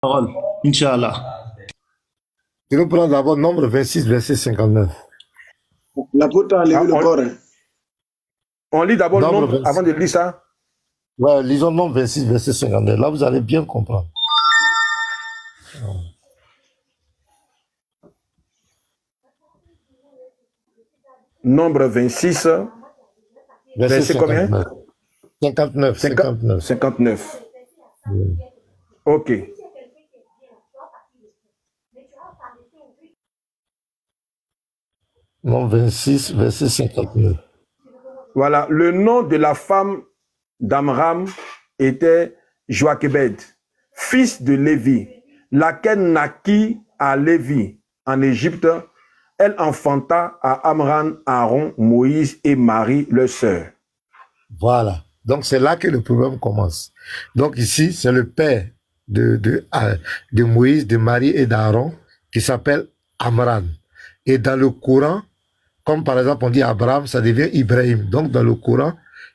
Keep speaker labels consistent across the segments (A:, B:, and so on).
A: parole, Inch'Allah.
B: Je nous prends d'abord nombre 26, verset 59.
C: L'apôtre a levé le corps.
D: On lit d'abord le
B: Nombre
D: nombre
B: 26.
D: avant de lire ça.
B: Ouais, lisons nombre 26, verset 59. Là, vous allez bien comprendre.
D: Nombre 26, verset combien?
B: 59. 59.
D: 59.
B: Oui.
D: Ok.
B: Nombre 26, verset 59.
D: Voilà, le nom de la femme d'Amram était Joachébed, fils de Lévi, laquelle naquit à Lévi en Égypte. Elle enfanta à Amram, Aaron, Moïse et Marie, leur sœur.
B: Voilà. Donc, c'est là que le problème commence. Donc, ici, c'est le père de Moïse, de Marie et d'Aaron qui s'appelle Amram. Et dans le Coran, comme par exemple on dit Abraham, ça devient Ibrahim. Donc, dans le Coran,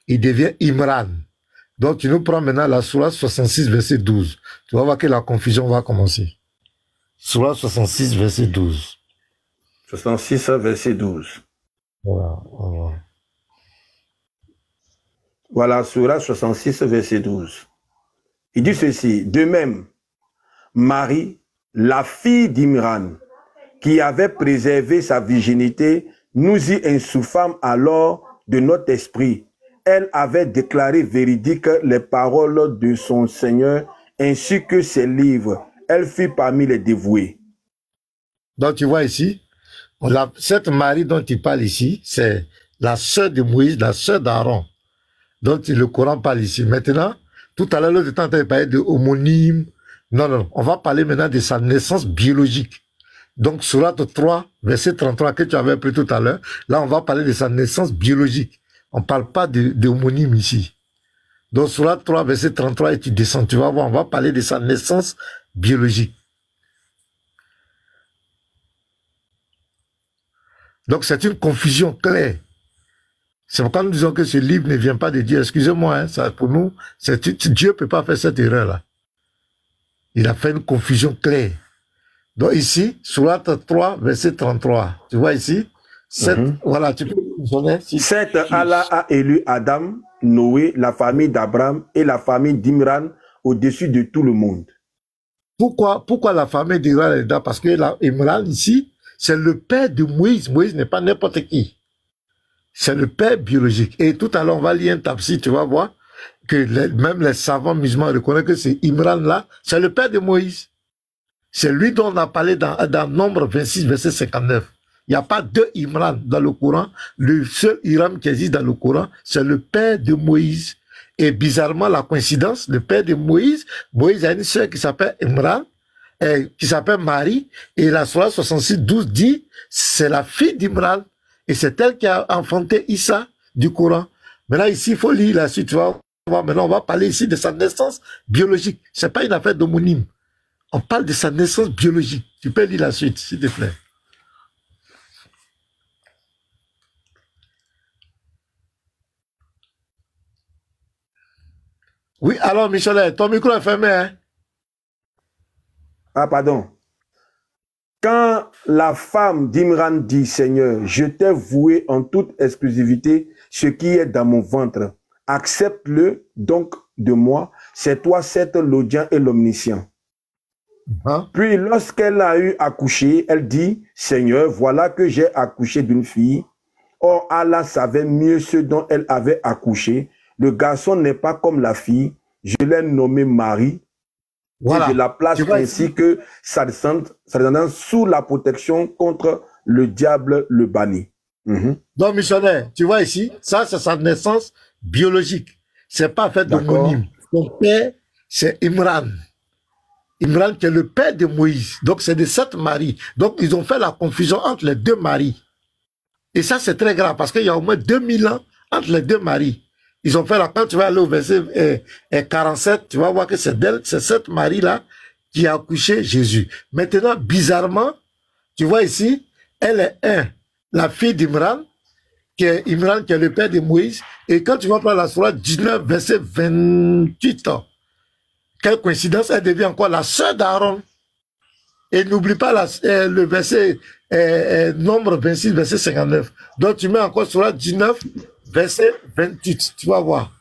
B: il devient Imran. Donc, tu nous prends maintenant la Sourate 66, verset 12. Tu vas voir que la confusion va commencer. Sourate 66, verset 12.
D: 66, verset 12.
B: Voilà, voilà.
D: Voilà, Sourate 66, verset 12. Il dit ceci: de même, Marie, la fille d'Imran, qui avait préservé sa virginité, nous y insoufflâmes alors de notre esprit. Elle avait déclaré véridiques les paroles de son Seigneur, ainsi que ses livres. Elle fut parmi les dévoués.
B: Donc, tu vois ici, cette Marie dont tu parles ici, c'est la sœur de Moïse, la sœur d'Aaron, dont le Coran parle ici. Maintenant, tout à l'heure, l'autre temps, tu as parlé de homonyme. Non, non, on va parler maintenant de sa naissance biologique. Donc, Sourate 3, verset 33, que tu avais pris tout à l'heure, là, on va parler de sa naissance biologique. On ne parle pas de homonyme ici. Donc, Sourate 3, verset 33, et tu descends, tu vas voir, on va parler de sa naissance biologique. Donc, c'est une confusion claire. C'est pourquoi nous disons que ce livre ne vient pas de Dieu. Excusez-moi, hein, ça, pour nous, Dieu ne peut pas faire cette erreur-là. Il a fait une confusion claire. Donc ici, Sourate 3, verset 33. Tu vois ici, 7, voilà, tu peux mentionner.
D: 7, Allah a élu Adam, Noé, la famille d'Abraham et la famille d'Imran au-dessus de tout le monde.
B: Pourquoi la famille d'Imran est là? Parce que Imran ici, c'est le père de Moïse. Moïse n'est pas n'importe qui. C'est le père biologique. Et tout à l'heure, on va lire un tafsir, tu vas voir que même les savants musulmans reconnaissent que c'est Imran là, c'est le père de Moïse. C'est lui dont on a parlé dans Nombre 26, verset 59. Il n'y a pas deux Imran dans le Coran. Le seul Imran qui existe dans le Coran, c'est le père de Moïse. Et bizarrement, la coïncidence, le père de Moïse, Moïse a une sœur qui s'appelle Imran, qui s'appelle Marie, et la Sourate 66, 12 dit, c'est la fille d'Imran, et c'est elle qui a enfanté Issa du Coran. Maintenant, ici, il faut lire la suite. Tu vas voir, maintenant, on va parler ici de sa naissance biologique. C'est pas une affaire d'homonyme. On parle de sa naissance biologique. Tu peux lire la suite, s'il te plaît. Oui, alors, Michel, ton micro est fermé, hein?
D: Ah, pardon. Quand la femme d'Imran dit, Seigneur, je t'ai voué en toute exclusivité ce qui est dans mon ventre. Accepte-le donc de moi. C'est toi, certes, l'audient et l'omniscient.
B: Hein?
D: Puis, lorsqu'elle a eu accouché, elle dit, Seigneur, voilà que j'ai accouché d'une fille. Or, Allah savait mieux ce dont elle avait accouché. Le garçon n'est pas comme la fille. Je l'ai nommé Marie.
B: Voilà.
D: Et je la place ainsi que sa descendance sous la protection contre le diable le banni.
B: Donc, missionnaire, tu vois ici, ça, c'est sa naissance biologique. C'est pas fait d'homonyme. Son père, c'est Imran. Imran qui est le père de Moïse. Donc, c'est de cette Marie. Donc, ils ont fait la confusion entre les deux Maries. Et ça, c'est très grave parce qu'il y a au moins 2000 ans entre les deux Maries. Ils ont fait la, quand tu vas aller au verset 47, tu vas voir que c'est cette Marie-là qui a accouché Jésus. Maintenant, bizarrement, tu vois ici, elle est la fille d'Imran, qui est Imran, qui est le père de Moïse. Et quand tu vas prendre la Sourate 19, verset 28 ans, quelle coïncidence, elle devient encore la sœur d'Aaron. Et n'oublie pas le verset, nombre 26, verset 59. Donc tu mets encore sur la 19, verset 28. Tu vas voir.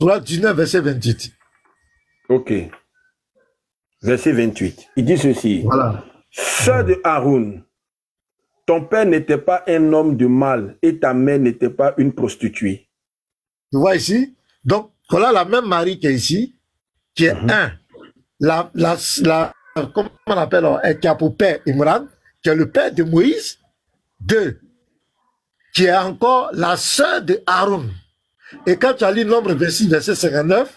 B: Sur la 19, verset 28.
D: Ok. Verset 28. Il dit ceci.
B: Voilà.
D: Sœur de Haroun, ton père n'était pas un homme de mal et ta mère n'était pas une prostituée.
B: Tu vois ici? Donc, voilà la même Marie qui est ici, qui est comment on appelle, qui a pour père Imran, qui est le père de Moïse. 2, qui est encore la sœur de Aaron. Et quand tu as lu Nombre 26, verset 59,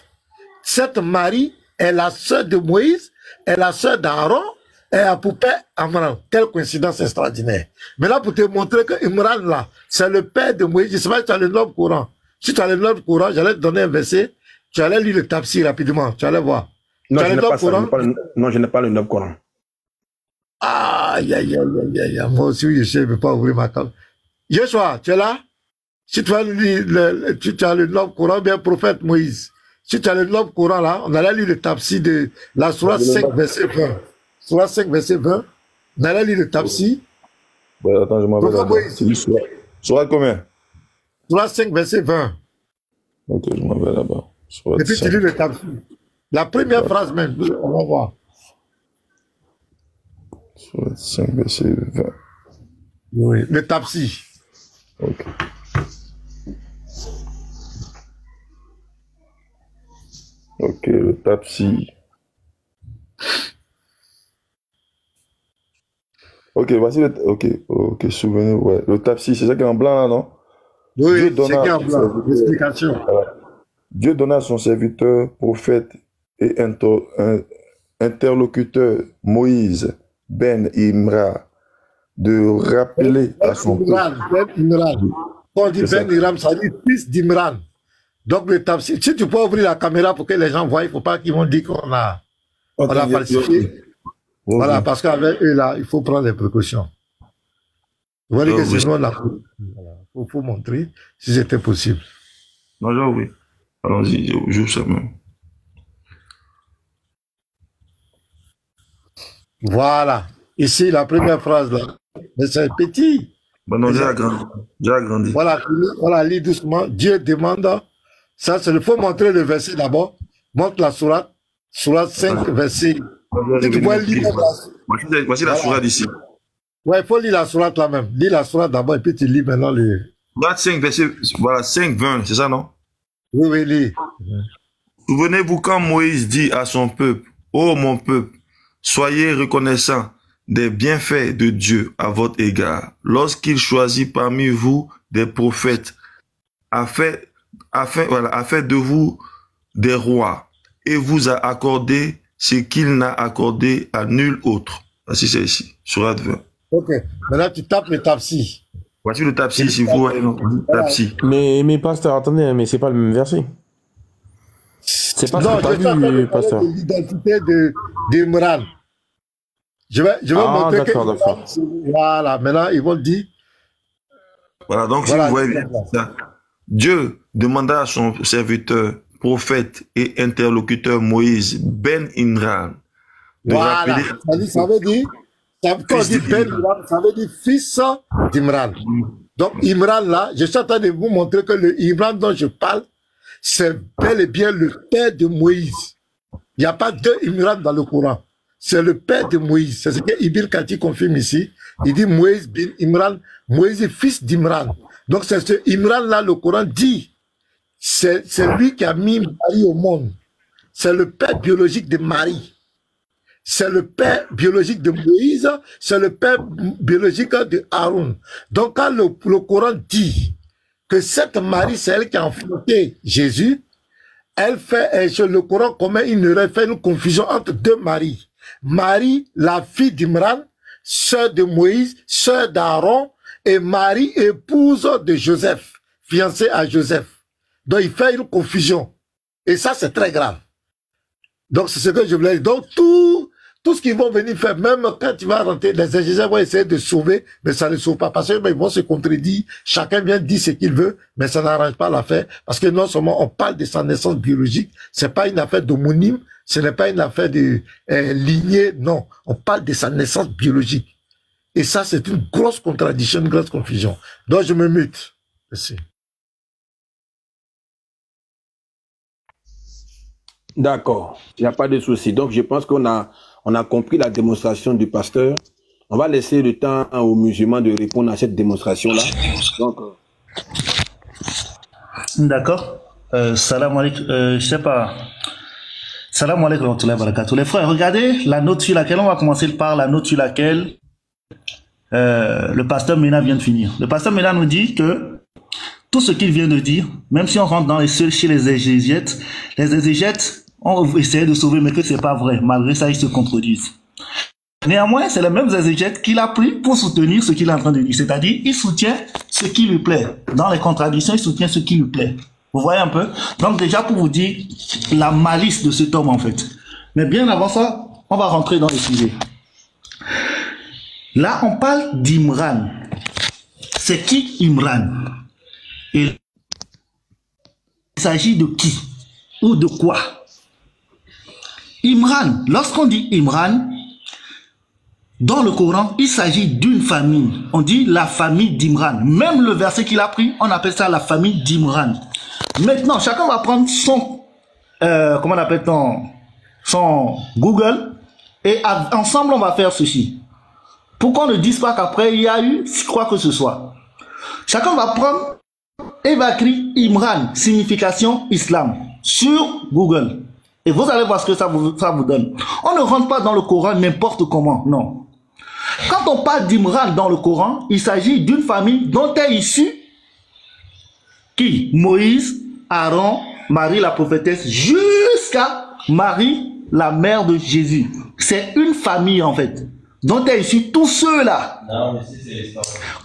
B: cette Marie est la sœur de Moïse, est la sœur d'Aaron, et a pour père Imran. Quelle coïncidence extraordinaire. Mais là, pour te montrer que Imran, là, c'est le père de Moïse. Je sais pas si tu as le nom courant. Si tu as le nom courant, j'allais te donner un verset. Tu allais lire le tafsir rapidement. Tu allais voir.
D: Non, je n'ai pas ça. Non, je n'ai pas le nom courant.
B: Aïe, aïe, aïe, aïe, aïe. Moi aussi, je ne sais pas ouvrir ma carte. Joshua, tu es là? Si tu as le nom courant, bien prophète Moïse. Si tu as le nom courant là, on allait lire le tafsir de la Sourate 5, verset 20. Sourate 5, verset 20. On allait lire le tafsir.
E: Ouais, attends, je m'en vais. Sourate combien?
B: Sourate 5, verset 20.
E: Ok, je m'en vais là-bas.
B: Et puis tu lis le tafsir. La première phrase même, on va voir.
E: Sourate 5, verset 20.
B: Oui, le tafsir.
E: Ok. Ok, le tafsir. Ok, voici le... Ok, souvenez, ouais. Le tafsir, c'est ça qui est en blanc, là, non?
B: Oui, c'est qui est en blanc. L'explication.
E: Dieu donna à son serviteur, prophète et interlocuteur Moïse Ben Imra de rappeler à son peuple.
B: Ben Imran. Quand on dit Ben Imran, ça dit fils d'Imran. Donc le tafsir, si tu peux ouvrir la caméra pour que les gens voient, il ne faut pas qu'ils vont dire qu'on a falsifié. Voilà, parce qu'avec eux là, il faut prendre des précautions. Vous voyez que sinon, il faut montrer si c'était possible.
E: Non, oui. Allons-y, j'ouvre ça même.
B: Voilà. Ici, la première phrase là. Mais c'est petit.
E: Bon, non, j'ai agrandi.
B: Voilà, lis doucement. Dieu demande. Ça, il faut montrer le verset d'abord. Montre la sourate 5, verset. Si tu vois lire
E: voici la sourate ici.
B: Ouais, il faut lire la sourate là même. Lis la sourate d'abord et puis tu lis maintenant le.
E: Sourate 5, verset. Voilà, 5, 20, c'est ça, non?
B: Oui, lis.
E: Souvenez-vous quand Moïse dit à son peuple, ô mon peuple, soyez reconnaissants des bienfaits de Dieu à votre égard, lorsqu'il choisit parmi vous des prophètes, afin de vous des rois, et vous a accordé ce qu'il n'a accordé à nul autre. Voici c'est ici, Sourate 20.
B: Ok, maintenant tu tapes le tafsir.
E: Voici le tafsir, si vous voyez le tafsir.
F: Mais pasteur, attendez, mais c'est pas le même verset. C'est pas
B: non,
F: ce que t'as vu, pasteur.
B: L'identité d'Imran. Je vais montrer que...
F: D'accord.
B: Voilà, maintenant ils vont dire...
E: Voilà, donc si vous voyez bien ça, Dieu demanda à son serviteur, prophète et interlocuteur Moïse Ben Imran de rappeler...
B: Ça veut dire... Quand on dit Ben Imran, ça veut dire fils d'Imran. Donc Imran là, je suis en train de vous montrer que le Imran dont je parle, c'est bel et bien le père de Moïse. Il n'y a pas deux Imran dans le Coran. C'est le père de Moïse. C'est ce que Ibn Kati confirme ici. Il dit Moïse bin Imran, Moïse est fils d'Imran. Donc c'est ce Imran là, le Coran dit. C'est lui qui a mis Marie au monde. C'est le père biologique de Marie. C'est le père biologique de Moïse. C'est le père biologique de Aaron. Donc quand le Coran dit que cette Marie, c'est elle qui a enfanté Jésus, elle fait, sur le Coran commun, il ne fait une confusion entre deux Maries. Marie, la fille d'Imran, sœur de Moïse, sœur d'Aaron, et Marie, épouse de Joseph, fiancée à Joseph. Donc il fait une confusion. Et ça, c'est très grave. Donc c'est ce que je voulais dire. Donc Tout ce qu'ils vont venir faire, même quand tu vas rentrer, les ingénieurs vont essayer de sauver, mais ça ne sauve pas. Parce qu'ils vont se contredire. Chacun vient dire ce qu'il veut, mais ça n'arrange pas l'affaire. Parce que non seulement on parle de sa naissance biologique, c'est pas une affaire d'homonyme, ce n'est pas une affaire de lignée, non. On parle de sa naissance biologique. Et ça, c'est une grosse contradiction, une grosse confusion. Donc, je me mute. Merci.
D: D'accord, il n'y a pas de souci. Donc, je pense qu'on a compris la démonstration du pasteur. On va laisser le temps aux musulmans de répondre à cette démonstration-là. Donc,
A: D'accord. Salam alaikum. Je sais pas. Salam alaikum wa rahmatullahi wa barakatuh. Les frères, regardez la note sur laquelle on va commencer par la note sur laquelle le pasteur Mena vient de finir. Le pasteur Mena nous dit que tout ce qu'il vient de dire, même si on rentre dans chez les exégètes ont essayé de sauver, mais que c'est pas vrai. Malgré ça, ils se contredisent. Néanmoins, c'est les mêmes exégètes qu'il a pris pour soutenir ce qu'il est en train de dire. C'est-à-dire, il soutient ce qui lui plaît. Dans les contradictions, il soutient ce qui lui plaît. Vous voyez un peu? Donc déjà, pour vous dire la malice de cet homme, en fait. Mais bien avant ça, on va rentrer dans le sujet. Là, on parle d'Imran. C'est qui Imran? Et il s'agit de qui? Ou de quoi? Imran, lorsqu'on dit Imran, dans le Coran, il s'agit d'une famille. On dit la famille d'Imran. Même le verset qu'il a pris, on appelle ça la famille d'Imran. Maintenant, chacun va prendre son, comment on appelle son Google, et ensemble, on va faire ceci. Pour qu'on ne dise pas qu'après, il y a eu quoi que ce soit. Chacun va prendre et va écrire Imran, signification islam, sur Google. Et vous allez voir ce que ça vous donne. On ne rentre pas dans le Coran n'importe comment, non. Quand on parle d'Imran dans le Coran, il s'agit d'une famille dont est issue qui? Moïse, Aaron, Marie la prophétesse, jusqu'à Marie, la mère de Jésus. C'est une famille en fait, dont est issue tous ceux-là.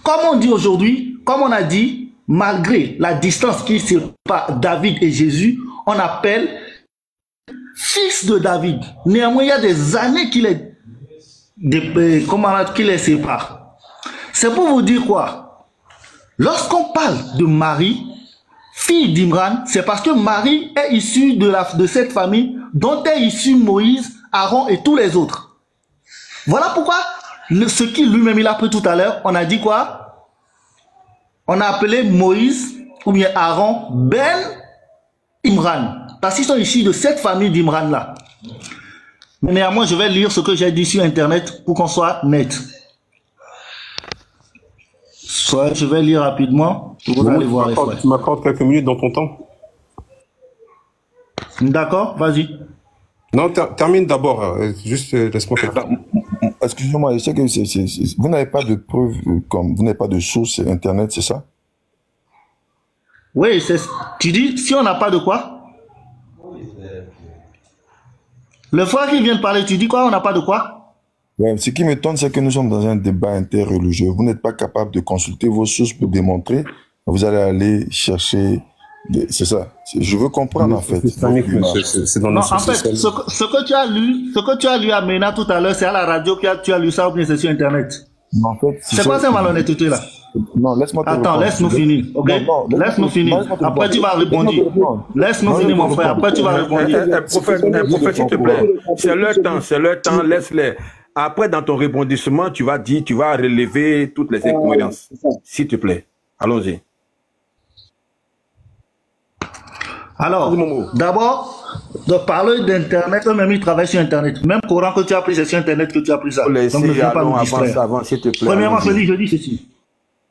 A: Comme on dit aujourd'hui, comme on a dit, malgré la distance qui sépare David et Jésus, on appelle fils de David. Néanmoins, il y a des années qu'il les sépare. C'est pour vous dire quoi? Lorsqu'on parle de Marie, fille d'Imran, c'est parce que Marie est issue de cette famille dont est issu Moïse, Aaron et tous les autres. Voilà pourquoi ce qui lui-même il a pris tout à l'heure, on a dit quoi? On a appelé Moïse ou bien Aaron Ben Imran. Parce qu'ils sont issus de cette famille d'Imran là. Mais néanmoins, je vais lire ce que j'ai dit sur Internet pour qu'on soit net. Soit je vais lire rapidement. Vous allez voir les frères.
F: Tu m'accordes quelques minutes dans ton temps.
A: D'accord, vas-y.
F: Non, termine d'abord. Juste laisse-moi faire.
G: Excusez-moi, je sais que vous n'avez pas de preuves, comme vous n'avez pas de sources sur Internet, c'est ça?
A: Oui, tu dis, si on n'a pas de quoi? Le frère qui vient de parler, tu dis quoi? On n'a pas de quoi?
G: Ouais, ce qui m'étonne, c'est que nous sommes dans un débat interreligieux. Vous n'êtes pas capable de consulter vos sources pour démontrer. Vous allez aller chercher... C'est ça. Je veux comprendre, en fait.
F: C'est dans
A: non, en fait, ce que tu as lu à Mena tout à l'heure, c'est à la radio que tu as lu ça ou bien c'est sur Internet?
G: En fait,
A: c'est quoi cette malhonnêteté là?
G: Non, laisse-moi te
A: Attends, laisse-nous finir, ok? Laisse-nous finir. Après, tu vas répondre. Laisse-nous finir, mon frère. Après, tu vas répondre.
D: Prophète, s'il te plaît, c'est leur temps, laisse-les. Après, dans ton rebondissement, tu vas relever toutes les incohérences. S'il te plaît. Allons-y.
A: Alors, d'abord, de parler d'Internet, eux-mêmes ils travaillent sur Internet. Même Coran que tu as pris, c'est sur Internet que tu as pris ça. Donc ne viens pas nous distraire.
D: S'il te plaît.
A: Premièrement, je dis ceci.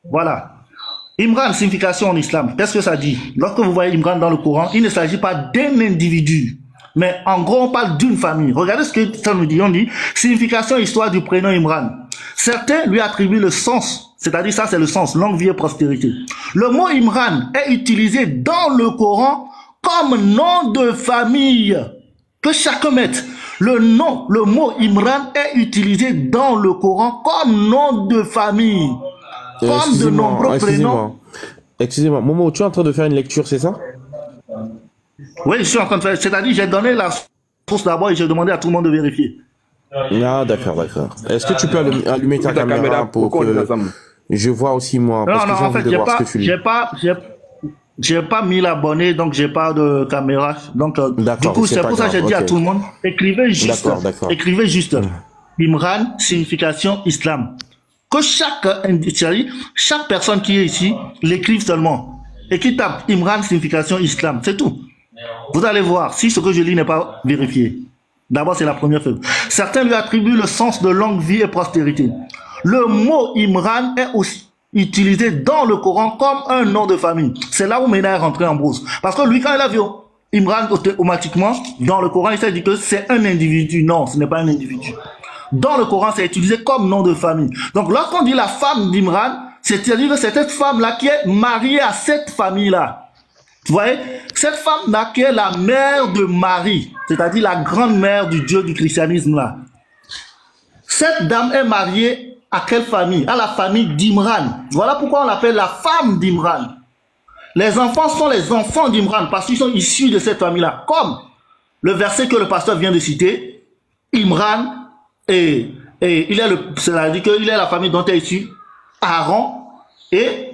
A: Voilà. Imran, signification en islam. Qu'est-ce que ça dit? Lorsque vous voyez Imran dans le Coran, il ne s'agit pas d'un individu. Mais en gros, on parle d'une famille. Regardez ce que ça nous dit. On dit, signification, histoire du prénom Imran. Certains lui attribuent le sens. C'est-à-dire, ça c'est le sens, longue vie et prospérité. Le mot Imran est utilisé dans le Coran comme nom de famille. Que chacun mette. Le mot Imran est utilisé dans le Coran comme nom de famille. Comme de nombreux prénoms.
F: Excusez-moi, Momo, tu es en train de faire une lecture, c'est ça?
A: Oui, je suis en train de faire. C'est-à-dire, j'ai donné la source d'abord et j'ai demandé à tout le monde de vérifier.
F: Ah, d'accord, d'accord. Est-ce que tu peux allumer ta caméra pour que je vois aussi moi? Parce que
A: non, en fait, j'ai pas 1000 abonnés, donc j'ai pas de caméra. Donc, du coup, c'est pour ça que j'ai dit à tout le monde, écrivez juste. Écrivez juste. Imran, signification islam. Que chaque personne qui est ici l'écrive seulement. Et qui tape Imran, signification islam. C'est tout. Vous allez voir si ce que je lis n'est pas vérifié. D'abord, c'est la première chose. Certains lui attribuent le sens de longue vie et prospérité. Le mot Imran est aussi utilisé dans le Coran comme un nom de famille. C'est là où Ména est rentré en brousse. Parce que lui, quand il a vu Imran automatiquement, dans le Coran, il s'est dit que c'est un individu. Non, ce n'est pas un individu. Dans le Coran, c'est utilisé comme nom de famille. Donc, lorsqu'on dit la femme d'Imran, c'est-à-dire que c'est cette femme-là qui est mariée à cette famille-là. Vous voyez, cette femme-là qui est la mère de Marie, c'est-à-dire la grande-mère du Dieu du christianisme-là. Cette dame est mariée à quelle famille? À la famille d'Imran. Voilà pourquoi on l'appelle la femme d'Imran. Les enfants sont les enfants d'Imran parce qu'ils sont issus de cette famille-là. Comme le verset que le pasteur vient de citer, Imran, et c'est-à-dire qu'il est la famille dont est issu Aaron et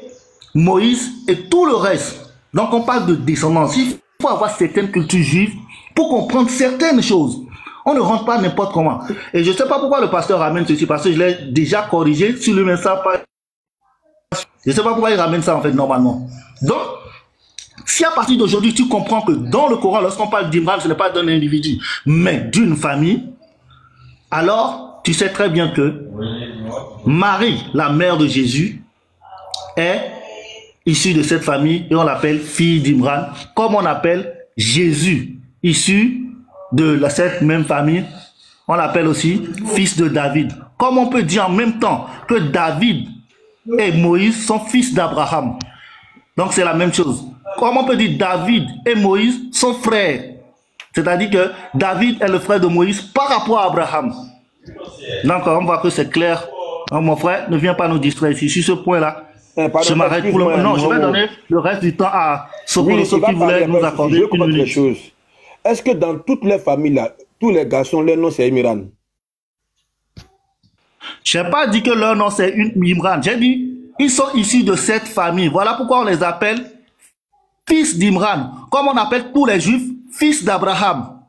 A: Moïse et tout le reste. Donc on parle de descendance. Il faut avoir certaines cultures juives pour comprendre certaines choses. On ne rentre pas n'importe comment. Et je ne sais pas pourquoi le pasteur ramène ceci, parce que je l'ai déjà corrigé. Si lui met ça, je ne sais pas pourquoi il ramène ça en fait normalement. Donc, si à partir d'aujourd'hui tu comprends que dans le Coran, lorsqu'on parle d'Imran, ce n'est pas d'un individu, mais d'une famille, alors tu sais très bien que Marie, la mère de Jésus, est issue de cette famille et on l'appelle fille d'Imran, comme on appelle Jésus, issu de cette même famille, on l'appelle aussi fils de David. Comme on peut dire en même temps que David et Moïse sont fils d'Abraham. Donc c'est la même chose. Comme on peut dire David et Moïse sont frères. C'est-à-dire que David est le frère de Moïse par rapport à Abraham. Donc on voit que c'est clair. Donc, mon frère, ne viens pas nous distraire ici. Sur ce point-là, je m'arrête pour le moment. Non, je vais donner le reste du temps à Sokoloso qui voulait nous accorder une minute.
D: Est-ce que dans toutes les familles, là, tous les garçons, leur nom c'est Imran?
A: Je n'ai pas dit que leur nom c'est Imran. J'ai dit, ils sont issus de cette famille. Voilà pourquoi on les appelle fils d'Imran. Comme on appelle tous les juifs fils d'Abraham.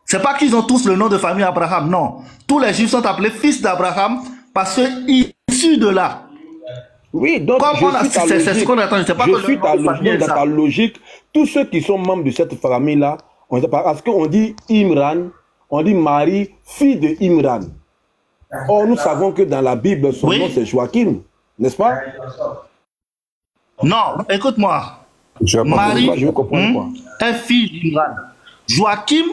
A: C'est pas qu'ils ont tous le nom de famille Abraham, non. Tous les juifs sont appelés fils d'Abraham parce qu'ils sont issus de là.
D: Oui, donc
A: c'est ce qu'on attend.
D: Je suis dans ta logique. Tous ceux qui sont membres de cette famille-là, parce qu'on dit Imran, on dit Marie, fille de Imran. Or, nous savons que dans la Bible, son nom c'est Joachim, n'est-ce pas?
A: Non, écoute-moi. Marie est fille d'Imran. Joachim,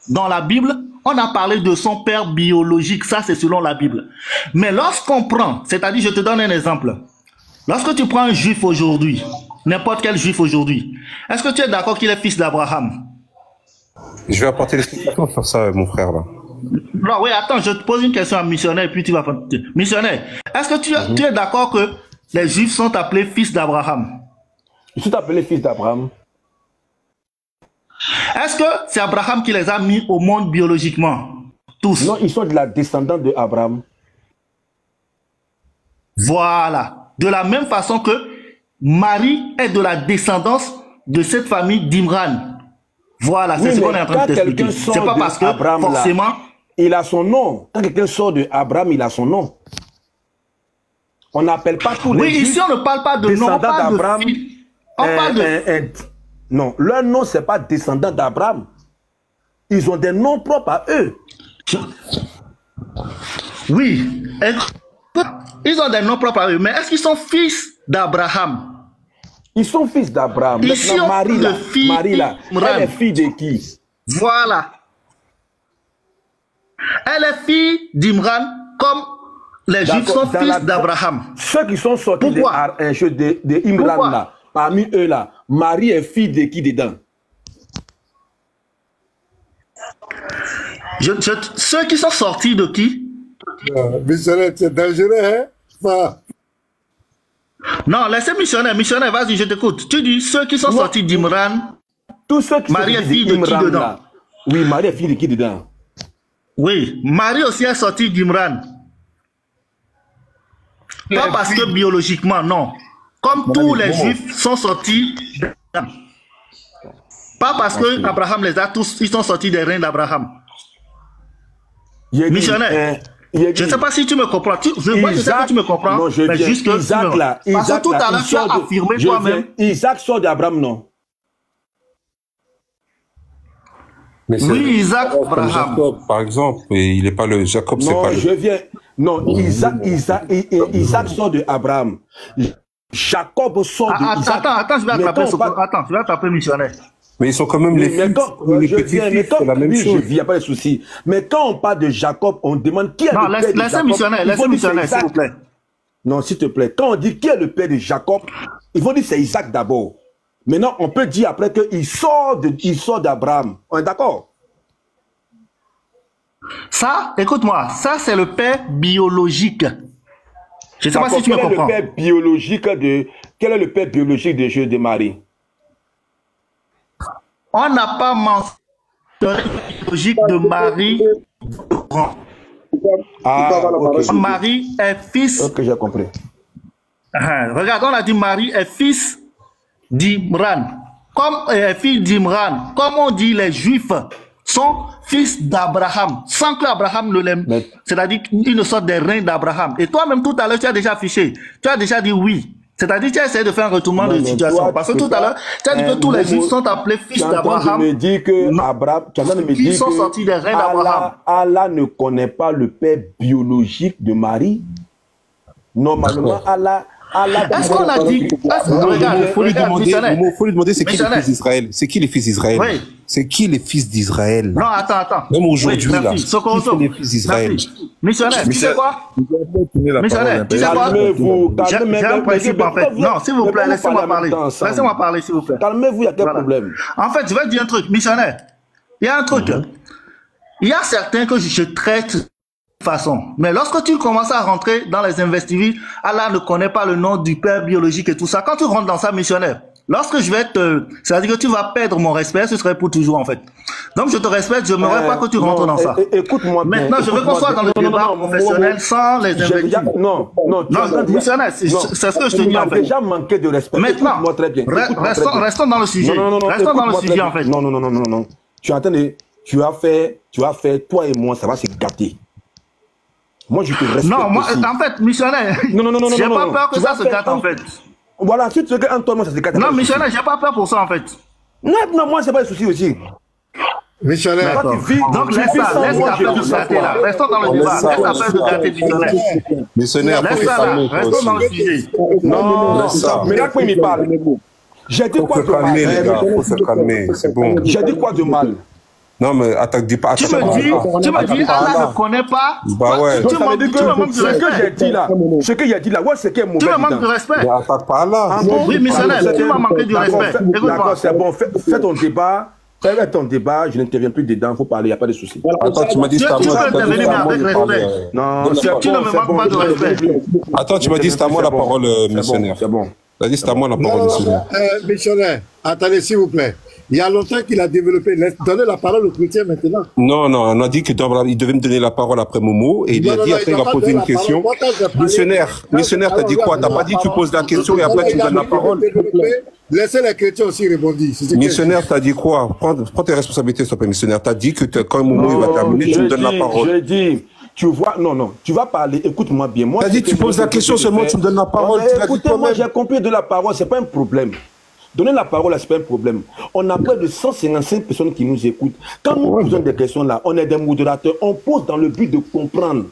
A: dans la Bible, on a parlé de son père biologique. Ça, c'est selon la Bible. Mais lorsqu'on prend, c'est-à-dire, je te donne un exemple. Lorsque tu prends un juif aujourd'hui, n'importe quel juif aujourd'hui, est-ce que tu es d'accord qu'il est fils d'Abraham?
H: Je vais apporter l'explication sur ça, mon frère, là.
A: Non, oui, attends, je te pose une question à missionnaire, et puis tu vas... Missionnaire, est-ce que tu es d'accord que les juifs sont appelés fils d'Abraham?
D: Ils sont appelés fils d'Abraham.
A: Est-ce que c'est Abraham qui les a mis au monde biologiquement? Tous.
D: Non, ils sont de la descendance de Abraham.
A: Voilà. De la même façon que Marie est de la descendance de cette famille d'Imran. Voilà, c'est ce qu'on est en train de t'expliquer. C'est pas parce que
D: Abraham,
A: forcément...
D: Là, il a son nom. Quand quelqu'un sort de Abraham, il a son nom. On n'appelle pas tous les
A: Oui, ici on ne parle pas de nom, on parle
D: d'Abraham.
A: On parle de...
D: Non, leur nom, c'est pas descendant d'Abraham. Ils ont des noms propres à eux.
A: Oui. Ils ont des noms propres à eux. Mais est-ce qu'ils sont fils d'Abraham?
D: Ils sont fils d'Abraham.
A: Ici,
D: on
A: Marie
D: là, elle est fille de qui?
A: Voilà. Elle est fille d'Imran comme les juifs sont fils d'Abraham.
D: Ceux qui sont sortis de Imran là, parmi eux là, Marie est fille de qui dedans?
A: Ceux qui sont sortis de qui?
B: Missionnaire, c'est dangereux, hein?
A: Non, laissez missionnaire, vas-y, je t'écoute. Tu dis ceux qui sont sortis d'Imran.
D: Tous ceux qui
A: Marie est fille de qui dedans?
D: Oui, Marie est fille de qui dedans?
A: Oui, Marie aussi est sortie d'Imran. Pas parce que biologiquement, non. Comme tous les juifs sont sortis d'Abraham. Pas parce que Abraham les a tous, ils sont sortis des reins d'Abraham. Missionnaire, je ne sais pas si tu me comprends. Je vois que tu me comprends.
D: Non, je
A: mais
D: viens.
A: juste que
D: Isaac là,
A: parce que tout à l'heure, tu as affirmé toi-même.
D: Isaac sort d'Abraham, non?
A: Oui, Isaac, Abraham.
H: Jacob, par exemple, et il n'est pas le Jacob, c'est pas le.
D: Non, je viens. Non, Isaac sort de Abraham. Jacob sort de Isaac.
A: Attends, je vais attraper missionnaire.
H: Mais ils sont quand même les petits-fils, c'est la même chose.
D: Je vis, il n'y a pas de souci. Mais quand on parle de Jacob, on demande qui est le père de Jacob.
A: Laissez missionnaire, s'il vous plaît.
D: Non, s'il te plaît. Quand on dit qui est le père de Jacob, ils vont dire c'est Isaac d'abord. Maintenant, on peut dire après qu'il sort d'Abraham. On est d'accord?
A: Ça, écoute-moi, ça c'est le père biologique. Je ne sais pas si tu me comprends.
D: Quel est le père biologique de Jésus de Marie?
A: On n'a pas mentionné le biologique de Marie.
D: Okay.
A: Marie est fils.
D: Ok, j'ai compris.
A: Regarde, on a dit Marie est fils d'Imran. Comme fille d'Imran, comme on dit les Juifs sont fils d'Abraham, sans que Abraham ne l'aime. C'est-à-dire qu'ils ne sortent des reins d'Abraham. Et toi-même, tout à l'heure, tu as déjà affiché. Tu as déjà dit oui. C'est-à-dire que tu as essayé de faire un retournement de situation. Parce que tout à l'heure, tu as dit que tous les Juifs sont appelés fils d'Abraham.
D: Qui
A: sont sortis des reins d'Abraham.
D: Allah ne connaît pas le père biologique de Marie. Normalement, Allah
A: est-ce qu'on a dit...
H: Il faut lui demander c'est qui les fils d'Israël. C'est qui les fils d'Israël?
A: Oui.
H: C'est qui les fils d'Israël?
A: Non, attends.
H: Même aujourd'hui, là. Qui sont les fils d'Israël?
A: Missionnaire, tu sais quoi? Missionnaire, tu sais quoi? J'ai un principe en fait. Non, s'il vous plaît, laissez-moi parler. Laissez-moi parler, s'il vous plaît.
D: Calmez-vous, il y a quel problème?
A: En fait, je vais te dire un truc, missionnaire. Il y a un truc. Il y a certains que je traite façon. Mais lorsque tu commences à rentrer dans les investigations, Allah ne connaît pas le nom du père biologique et tout ça. Quand tu rentres dans ça, missionnaire, lorsque je vais c'est-à-dire que tu vas perdre mon respect, ce serait pour toujours en fait. Donc je te respecte, je n'aimerais pas que tu rentres dans ça.
D: Écoute-moi.
A: Maintenant, je veux qu'on soit dans le débat professionnel sans les investigations.
D: Non,
A: missionnaire, c'est ce que je te dis en fait.
D: Déjà manqué de respect.
A: Maintenant, restons dans le sujet. Restons dans le sujet en fait.
D: Non. Tu es en train de, tu as fait, toi et moi, ça va se gâter. Moi, je te respecte.
A: Non, moi,
D: aussi.
A: en fait, missionnaire, j'ai pas peur que ça se gâte, en fait.
D: Voilà, si tu veux qu'un toi, moi, ça se gâte.
A: Non, missionnaire, j'ai pas peur pour ça, en fait.
D: Non, moi, c'est pas le souci aussi.
B: Missionnaire.
A: Donc, laisse ta peur de se gâter, là. Restons dans le débat. Laisse ta peur de gâter, missionnaire.
H: Missionnaire,
A: laisse ça, là. Restons dans le sujet.
D: Non, mais là, quand il me parle, j'ai dit quoi de mal?
H: Faut se calmer, c'est bon.
D: J'ai dit quoi de mal?
H: Non, mais attaque du pas.
A: Tu me dis, Allah ne connaît pas.
H: Bah ouais.
A: Tu me manques de respect.
D: Ce que j'ai dit là, c'est qu'il est mauvais.
A: Tu me manques de respect.
H: Mais attaque pas là.
A: Oui, missionnaire, tu m'as manqué du respect.
D: D'accord, c'est bon. Fais ton débat. Fais ton débat, je n'interviens plus dedans, il faut parler, il n'y a pas de souci.
H: Attends, tu m'as dit c'est à moi.
A: Tu peux intervenir, mais avec respect.
D: Non,
A: tu ne me manques pas de respect.
H: Attends, tu m'as dit c'est à moi la parole, missionnaire.
D: C'est bon.
H: Tu as dit c'est à moi la parole, missionnaire.
B: Missionnaire, attendez, s'il vous plaît. Il y a longtemps qu'il a développé. Donnez la parole au chrétien maintenant.
H: Non, on a dit qu'il devait me donner la parole après Momo et il a dit après il va poser une question. Missionnaire, t'as dit quoi? T'as pas dit que tu poses la question et après tu me donnes la parole?
B: Laissez les chrétiens aussi répondre.
H: Missionnaire, t'as dit quoi? Prends tes responsabilités, s'il te plaît, missionnaire. T'as dit que quand Momo il va terminer, tu me donnes la parole.
D: Je dis, tu vois, non, tu vas parler, écoute-moi bien.
H: T'as dit tu poses la question seulement, tu me donnes la parole.
D: Écoutez, moi j'ai compris de la parole, c'est pas un problème. Donner la parole, c'est pas un problème. On a près de 155 personnes qui nous écoutent. Quand nous posons des questions là, on est des modérateurs, on pose dans le but de comprendre.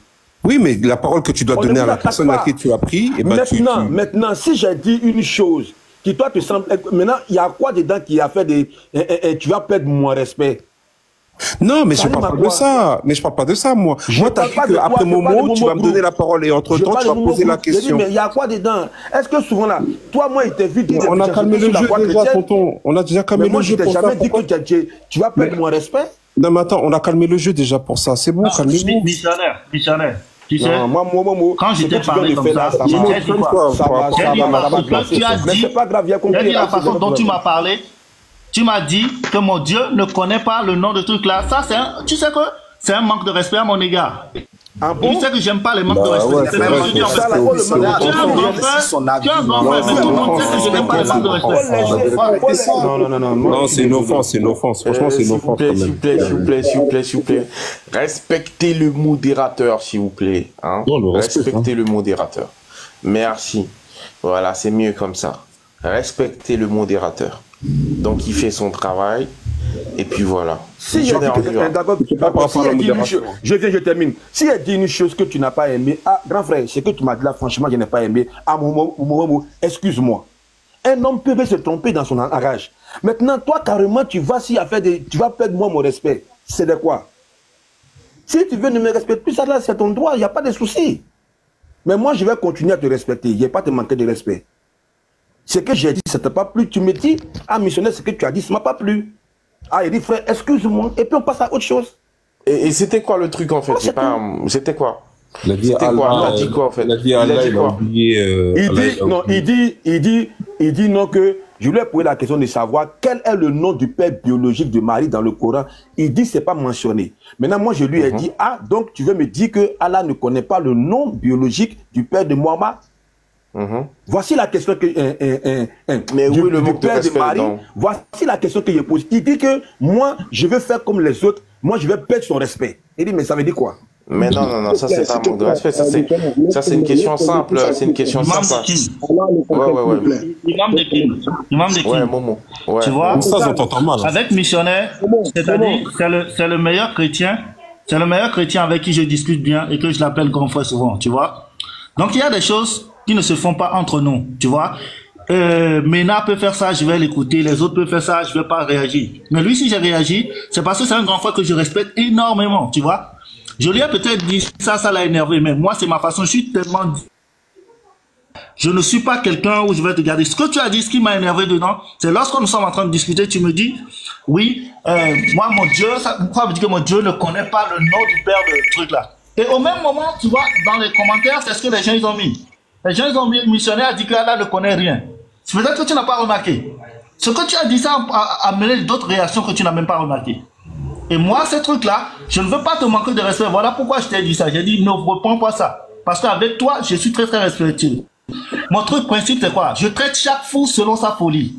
H: Oui, mais la parole que tu dois donner à la personne à qui tu as pris, et ben
D: maintenant, si j'ai dit une chose qui toi te semble, maintenant, il y a quoi dedans qui a fait des, tu vas perdre mon respect.
H: Non, mais je ne parle pas de ça. Mais je parle pas de ça, moi. Moi, t'as dit qu'après Momo, tu vas me donner la parole et entre-temps, tu vas poser la question.
D: Mais il y a quoi dedans? Est-ce que souvent là, toi, moi, il t'a vu dire...
H: On a calmé le jeu déjà, tonton. On a déjà calmé le jeu pour ça.
D: Mais moi, je t'ai jamais dit que tu vas perdre mon respect.
H: Non, mais attends, on a calmé le jeu déjà pour ça. C'est bon, calmez-vous.
A: Missionnaire. Tu sais,
D: quand
A: je t'ai parlé comme ça, j'ai dit quoi? Mais c'est pas grave, il y a compris. La façon dont tu m'as parlé, tu m'as dit que mon Dieu ne connaît pas le nom de truc là. Ça, c'est tu sais que c'est un manque de respect à mon égard.
D: Ah bon?
A: Tu sais que j'aime pas les manques de respect.
G: Ouais,
A: C'est ça que je veux dire. Tu es un grand frère, mais tout le monde sait que je n'aime pas les manques de respect.
H: Non, c'est une offense, c'est une offense. Franchement, c'est une offense quand même.
F: S'il vous plaît. Respectez le modérateur, s'il vous plaît. Hein?
G: Non, le respect,
F: Respectez le modérateur. Merci. Voilà, c'est mieux comme ça. Respectez le modérateur. Donc, il fait son travail. Et puis voilà.
D: Si je termine. Si elle dit une chose que tu n'as pas aimé, ah, grand frère, ce que tu m'as dit là, franchement, je n'ai pas aimé. Ah, excuse-moi. Un homme peut se tromper dans son enrage. Maintenant, toi, carrément, tu vas perdre moi mon respect. C'est de quoi? Si tu veux ne me respecter plus, ça là, c'est ton droit, il n'y a pas de souci. Mais moi, je vais continuer à te respecter. Il n'y a pas de manquer de respect. Ce que j'ai dit, ça ne t'a pas plu. Tu me dis, ah, missionnaire, ce que tu as dit, ça ne m'a pas plu. Ah, il dit, frère, excuse-moi, et puis on passe à autre chose.
F: Et c'était quoi le truc en fait? C'était quoi?
H: Il a dit
F: Allah,
H: Allah,
F: il a dit quoi en fait?
H: Il a dit Allah, il a oublié.
D: Il dit non que je lui ai posé la question de savoir quel est le nom du père biologique de Marie dans le Coran. Il dit c'est pas mentionné. Maintenant moi je lui ai dit ah donc tu veux me dire que Allah ne connaît pas le nom biologique du père de Muhammad? Voici la question que
F: mais oui, le manque de
D: père
F: respect,
D: de Marie.
F: non.
D: Voici la question qu'il pose. Il dit que moi je veux faire comme les autres. Moi je vais perdre son respect. Il dit mais ça veut dire quoi?
F: Mais non, ça c'est pas un manque de respect. Ça c'est une question simple. C'est une question simple. Ouais.
A: Imam de King.
F: Ouais, Momo. Ouais.
A: Tu vois,
H: Ça, on t'entend mal.
A: avec missionnaire, c'est-à-dire, c'est le meilleur chrétien. C'est le meilleur chrétien avec qui je discute bien et que je l'appelle grand frère souvent, tu vois. Donc il y a des choses qui ne se font pas entre nous, tu vois. Mena peut faire ça, je vais l'écouter. Les autres peuvent faire ça, je vais pas réagir. Mais lui, si j'ai réagi, c'est parce que c'est un grand frère que je respecte énormément, tu vois. Je lui ai peut-être dit ça l'a énervé, mais moi, c'est ma façon. Je suis tellement... Je ne suis pas quelqu'un où je vais te garder. Ce que tu as dit, ce qui m'a énervé dedans, c'est lorsque nous sommes en train de discuter, tu me dis, oui, moi, mon Dieu, pourquoi vous dites que mon Dieu ne connaît pas le nom du père de truc là? Et au même moment, tu vois, dans les commentaires, c'est ce que les gens ils ont mis. Les gens ils ont mis, le missionnaire a dit que Allah ne connaît rien. C'est peut-être que tu n'as pas remarqué. Ce que tu as dit, ça a amené d'autres réactions que tu n'as même pas remarquées. Et moi, ces trucs-là, je ne veux pas te manquer de respect. Voilà pourquoi je t'ai dit ça. J'ai dit, ne reprends pas ça. Parce qu'avec toi, je suis très, très respectueux. Mon truc principe, c'est quoi? Je traite chaque fou selon sa folie.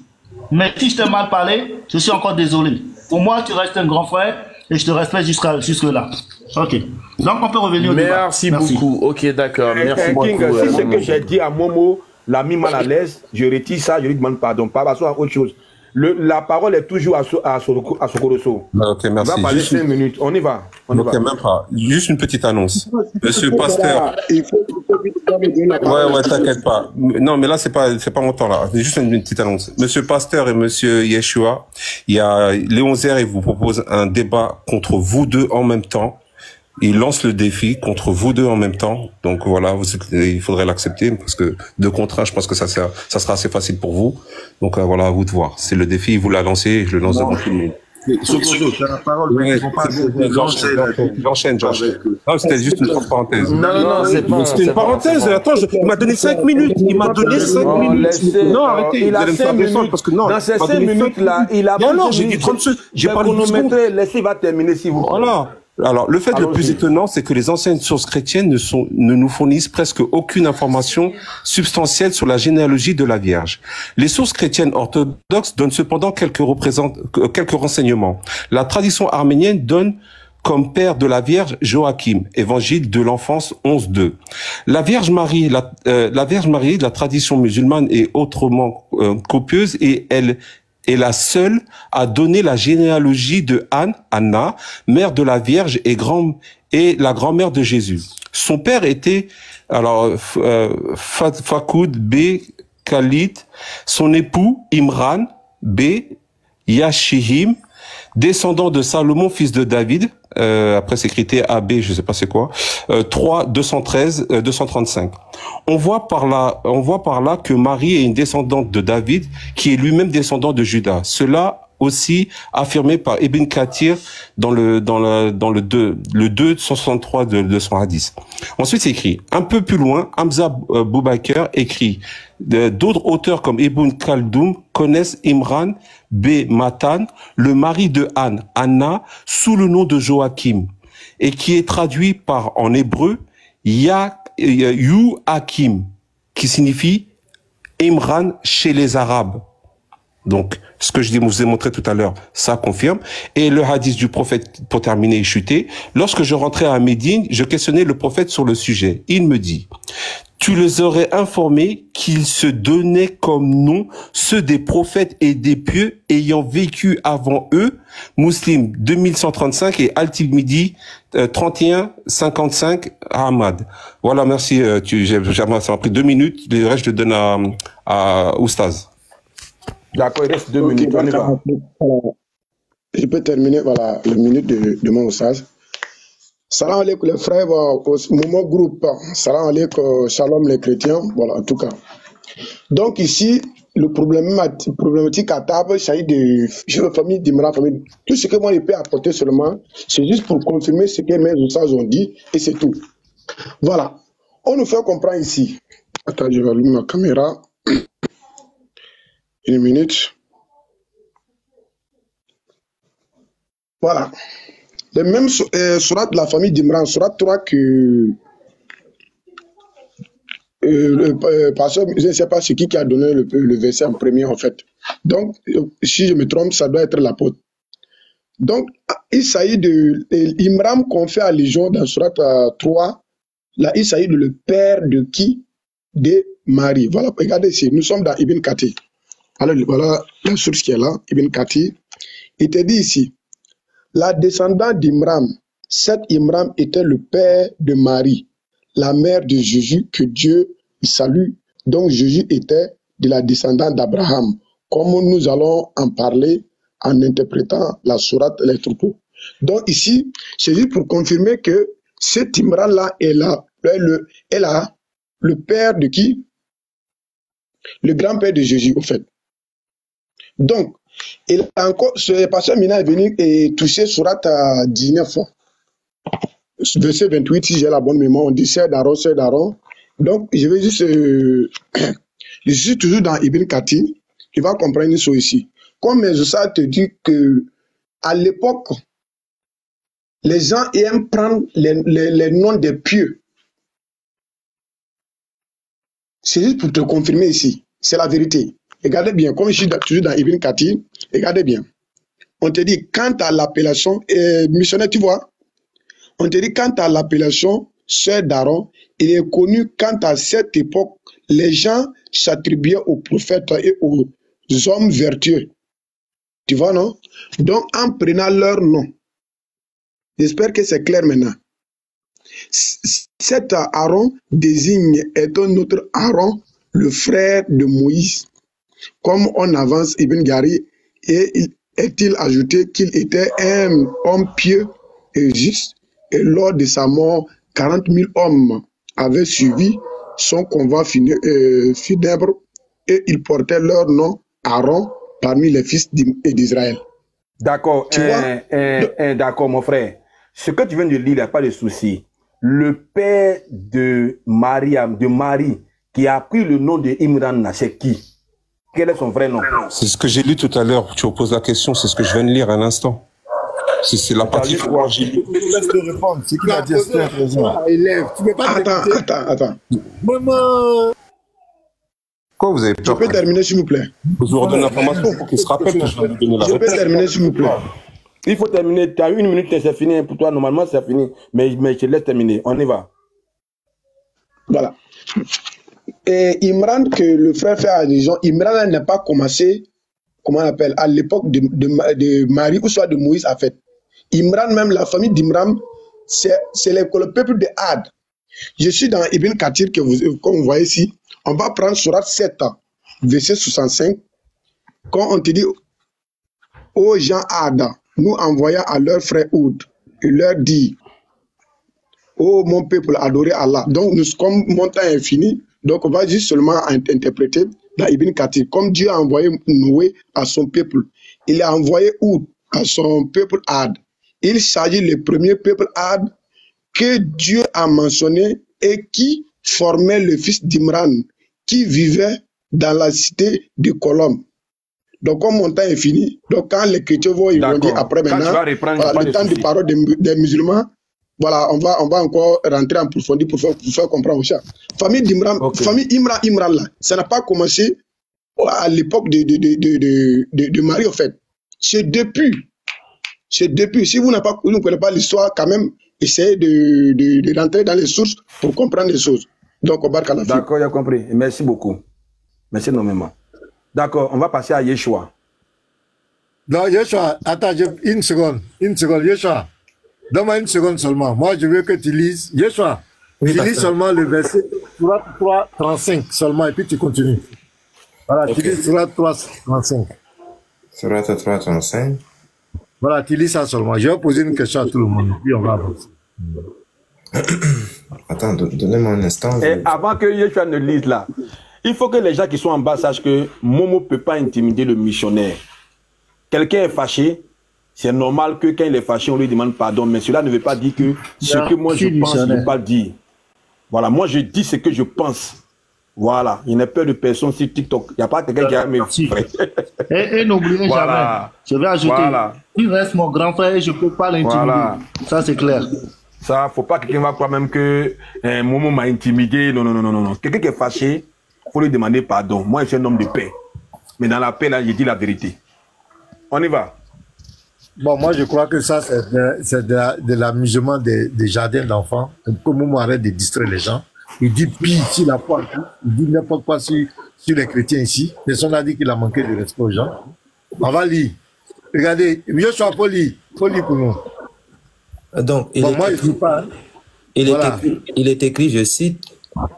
A: Mais si je t'ai mal parlé, je suis encore désolé. Pour moi, tu restes un grand frère et je te respecte jusque-là. Ok. Donc, on peut revenir au débat.
F: Merci beaucoup. Ok, d'accord. Merci beaucoup.
D: Si ce que j'ai dit à Momo l'a mis mal à l'aise, je retire ça, je lui demande pardon. Pas parce à autre chose. La parole est toujours à Sokoroso.
H: Ok, merci.
D: On va parler 5 minutes. On y va.
H: Même pas. Juste une petite annonce. Monsieur Pasteur. Ouais, t'inquiète pas. Non, mais là, c'est pas mon temps, là. C'est juste une petite annonce. Monsieur Pasteur et monsieur Yeshua, il y a Léon Zer, il vous propose un débat contre vous deux en même temps. Il lance le défi contre vous deux en même temps. Donc voilà, il faudrait l'accepter parce que de contrat, je pense que ça sera assez facile pour vous. Donc voilà, à vous de voir. C'est le défi, il vous l'a lancé et je le lance devant tout le monde.
E: Sokozo, tu as la parole, mais il ne faut pas...
H: J'enchaîne. Non, c'était juste une parenthèse.
F: Non, c'est pas...
H: C'était une parenthèse. Attends, il m'a donné 5 minutes. Non, arrêtez.
D: Il a 5 minutes.
H: Parce que non.
D: Dans ces 5 minutes-là, il a...
H: Non, j'ai dit 30 secondes. J'ai parlé de secondes.
D: Laissez, il va terminer si vous...
H: Voilà. Alors, le fait le plus étonnant, c'est que les anciennes sources chrétiennes ne nous fournissent presque aucune information substantielle sur la généalogie de la Vierge. Les sources chrétiennes orthodoxes donnent cependant quelques renseignements. La tradition arménienne donne comme père de la Vierge Joachim, évangile de l'enfance 11.2. La Vierge Marie, la tradition musulmane est autrement copieuse et elle est la seule à donner la généalogie de Anna, mère de la Vierge et la grand-mère de Jésus. Son père était Fakoud B. Khalid, son époux Imran B. Yashihim, descendant de Salomon, fils de David, après c'est écrit AB, je sais pas c'est quoi, 235. On voit par là que Marie est une descendante de David, qui est lui-même descendant de Judas. Cela aussi affirmé par Ibn Kathir dans le 263 de son hadith. Ensuite c'est écrit, un peu plus loin, Hamza Boubaker écrit, d'autres auteurs comme Ibn Khaldoum connaissent Imran B. Matan, le mari de Anna, sous le nom de Joachim. et qui est traduit par, en hébreu, Yu-Hakim, qui signifie Imran chez les Arabes. Donc, ce que je vous ai montré tout à l'heure, ça confirme. Et le hadith du prophète, pour terminer et chuter, lorsque je rentrais à Médine, je questionnais le prophète sur le sujet. Il me dit, tu les aurais informés qu'ils se donnaient comme nom ceux des prophètes et des pieux ayant vécu avant eux, Muslim 2135 et Al-Tirmidhi 3155 Ahmad. Voilà, merci. Ça m'a pris 2 minutes. Le reste, je le donne à Oustaz.
I: D'accord, il reste 2 minutes. On y va.
C: Je peux terminer, voilà, le minute de mon message. Salam alaikum les frères, au moment groupe. Salam alaikum, shalom les chrétiens. Voilà, en tout cas. Donc ici, le problématique à table, il s'agit de la famille d'Imran. Tout ce que moi je peux apporter seulement, c'est juste pour confirmer ce que mes ustads ont dit et c'est tout. Voilà. On nous fait comprendre ici. Attends, je vais allumer ma caméra. 1 minute. Voilà. Les mêmes surat de la famille d'Imran, surat 3 que le pasteur, je ne sais pas c'est qui a donné le verset en premier en fait. Donc, si je me trompe, ça doit être l'apôtre. Donc, il s'agit de Imran qu'on fait allusion dans surat 3. Là, il s'agit de le père de qui? De Marie. Voilà, regardez ici, nous sommes dans Ibn Kathir. Alors, voilà la source qui est là, Ibn Kathir. Il te dit ici, la descendante d'Imran, cet Imran était le père de Marie, la mère de Jésus, que Dieu salue. Donc Jésus était de la descendante d'Abraham, comme nous allons en parler en interprétant la sourate Les Troupeaux. Donc ici, c'est juste pour confirmer que cet Imran-là est là, le père de qui? Le grand-père de Jésus, au fait. Donc, il a encore, ce pasteur Mina est venu et toucher surat 19, verset 28, si j'ai la bonne mémoire, on dit sœur d'Aaron. Donc, je vais juste, je suis toujours dans Ibn Kathir, tu vas comprendre ça ici. Comme ça te dit que, à l'époque, les gens aiment prendre les noms des pieux. C'est juste pour te confirmer ici, c'est la vérité. Regardez bien, comme je suis toujours dans Ibn Kathir, regardez bien. On te dit, quant à l'appellation, missionnaire, tu vois, on te dit, quant à l'appellation sœur d'Aaron, il est connu quant à cette époque, les gens s'attribuaient aux prophètes et aux hommes vertueux. Tu vois, non? Donc, en prenant leur nom, j'espère que c'est clair maintenant. Cet Aaron désigne est un autre Aaron, le frère de Moïse. Comme on avance Ibn Gari, et est-il ajouté qu'il était un homme pieux et juste, et lors de sa mort, 40 000 hommes avaient suivi son convoi funèbre et ils portaient leur nom Aaron parmi les fils d'Israël.
I: D'accord, d'accord mon frère. Ce que tu viens de lire, il n'y a pas de souci. Le père de Marie, qui a pris le nom de Imran, c'est qui? Quel est son vrai nom?
H: C'est ce que j'ai lu tout à l'heure. Tu poses la question, c'est ce que je viens de lire à l'instant. C'est la partie que moi j'ai lu.
B: Laisse le répondre. C'est qu'il a dit Esther.
C: Attends.
B: Maman.
H: Quoi, vous avez peur?
C: Je peux terminer, s'il vous plaît?
H: Je vous redonne l'information pour qu'il se rappelle que je vais lui donner la réponse.
C: Je peux terminer, s'il vous plaît?
I: Il faut terminer. Tu as 1 minute, c'est fini. Pour toi, normalement, c'est fini. Mais je te laisse terminer. On y va.
C: Voilà. Et Imran, que le frère fait allusion, Imran n'a pas commencé, comment on appelle, à l'époque de Marie ou soit de Moïse, en fait. Imran, même la famille d'Imran, c'est le peuple de Had. Je suis dans Ibn Kathir, comme vous voyez ici. On va prendre surat 7, verset 65. Quand on te dit, ô gens Had, nous envoyons à leur frère Oud, il leur dit, ô mon peuple, adorez Allah. Donc, comme mon temps est fini, donc on va juste seulement interpréter dans Ibn Kathir. Comme Dieu a envoyé Noé à son peuple, il a envoyé Oud à son peuple Had. Il s'agit du premier peuple Had que Dieu a mentionné et qui formait le fils d'Imran, qui vivait dans la cité de Colombe. Donc, comme mon temps est fini, donc quand les chrétiens vont, ils vont dire après maintenant, le temps de parole des musulmans, Voilà, on va encore rentrer en profondeur pour faire comprendre ça. Famille d'Imran, famille Imran là, ça n'a pas commencé à l'époque de Marie, en fait. C'est depuis. Si vous ne connaissez pas l'histoire, quand même, essayez de rentrer dans les sources pour comprendre les choses. Donc, on va à la fin.
I: D'accord, j'ai compris. Merci beaucoup. Merci énormément. D'accord, on va passer à Yeshua.
B: Non, Yeshua, attends, une seconde, Yeshua. Donne-moi une seconde seulement. Moi, je veux que tu lises. Yeshua, oui, tu lis seulement le verset 3, 35 seulement, et puis tu continues. Voilà, okay. Tu lis Surat 3, 35.
F: Surat 3, 35.
B: Voilà, tu lis ça seulement. Je vais poser une question à tout le monde, puis on va avancer.
F: Attends, donnez-moi un instant.
I: Et avant que Yeshua ne lise là, il faut que les gens qui sont en bas sachent que Momo ne peut pas intimider le missionnaire. Quelqu'un est fâché, c'est normal que quand il est fâché, on lui demande pardon. Mais cela ne veut pas dire que ce que moi je pense, je ne veux pas dire. Voilà, moi je dis ce que je pense. Voilà, il n'y a pas de personne sur TikTok. Il n'y a pas quelqu'un qui a mes frères.
A: Et n'oubliez jamais, je vais ajouter, il reste mon grand frère et je ne peux pas l'intimider. Voilà. Ça c'est clair.
I: Ça, il ne faut pas que quelqu'un va croire même que Momo m'a intimidé. Non. Quelqu'un qui est fâché, il faut lui demander pardon. Moi, je suis un homme de paix. Mais dans la paix, là, je dis la vérité. On y va.
B: Bon, moi, je crois que ça, c'est de l'amusement des jardins d'enfants. Comme Momo arrête de distraire les gens. Il dit pire sur la foi. Il dit n'importe quoi sur les chrétiens ici. Personne n'a dit qu'il a manqué de respect aux gens. On va lire. Regardez, Yeshua, faut lire pour nous.
J: Donc, il est écrit, je cite,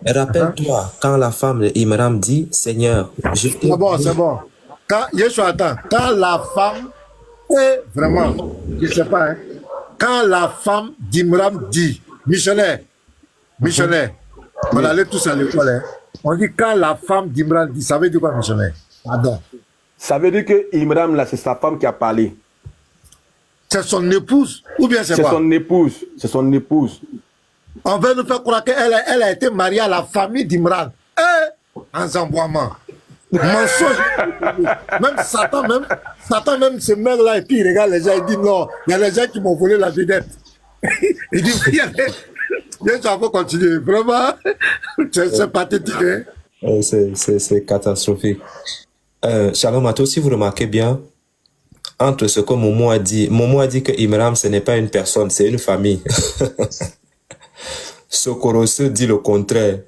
J: rappelle-toi quand la femme d'Imram dit, Seigneur, je te...
B: C'est bon. Yeshua, attends. Quand la femme est vraiment, je ne sais pas, hein, quand la femme d'Imram dit, missionnaire, on allait tous à l'école, hein. On dit quand la femme d'Imran dit, ça veut dire quoi, missionnaire? Pardon.
I: Ça veut dire que Imran, là, c'est sa femme qui a parlé.
B: C'est son épouse ou bien c'est quoi?
I: C'est son épouse.
B: On veut nous faire croire qu'elle a été mariée à la famille d'Imran. En emboiement. Mensonge. Même Satan, même ce mec-là, et puis il regarde les gens, il dit non, il y a les gens qui m'ont volé la vedette. Il dit, il y a ça faut continuer. Vraiment, c'est pathétique. Hein?
J: C'est catastrophique. Shalom à tous, si vous remarquez bien, entre ce que Momo a dit que Imram, ce n'est pas une personne, c'est une famille. Sokoroso dit le contraire.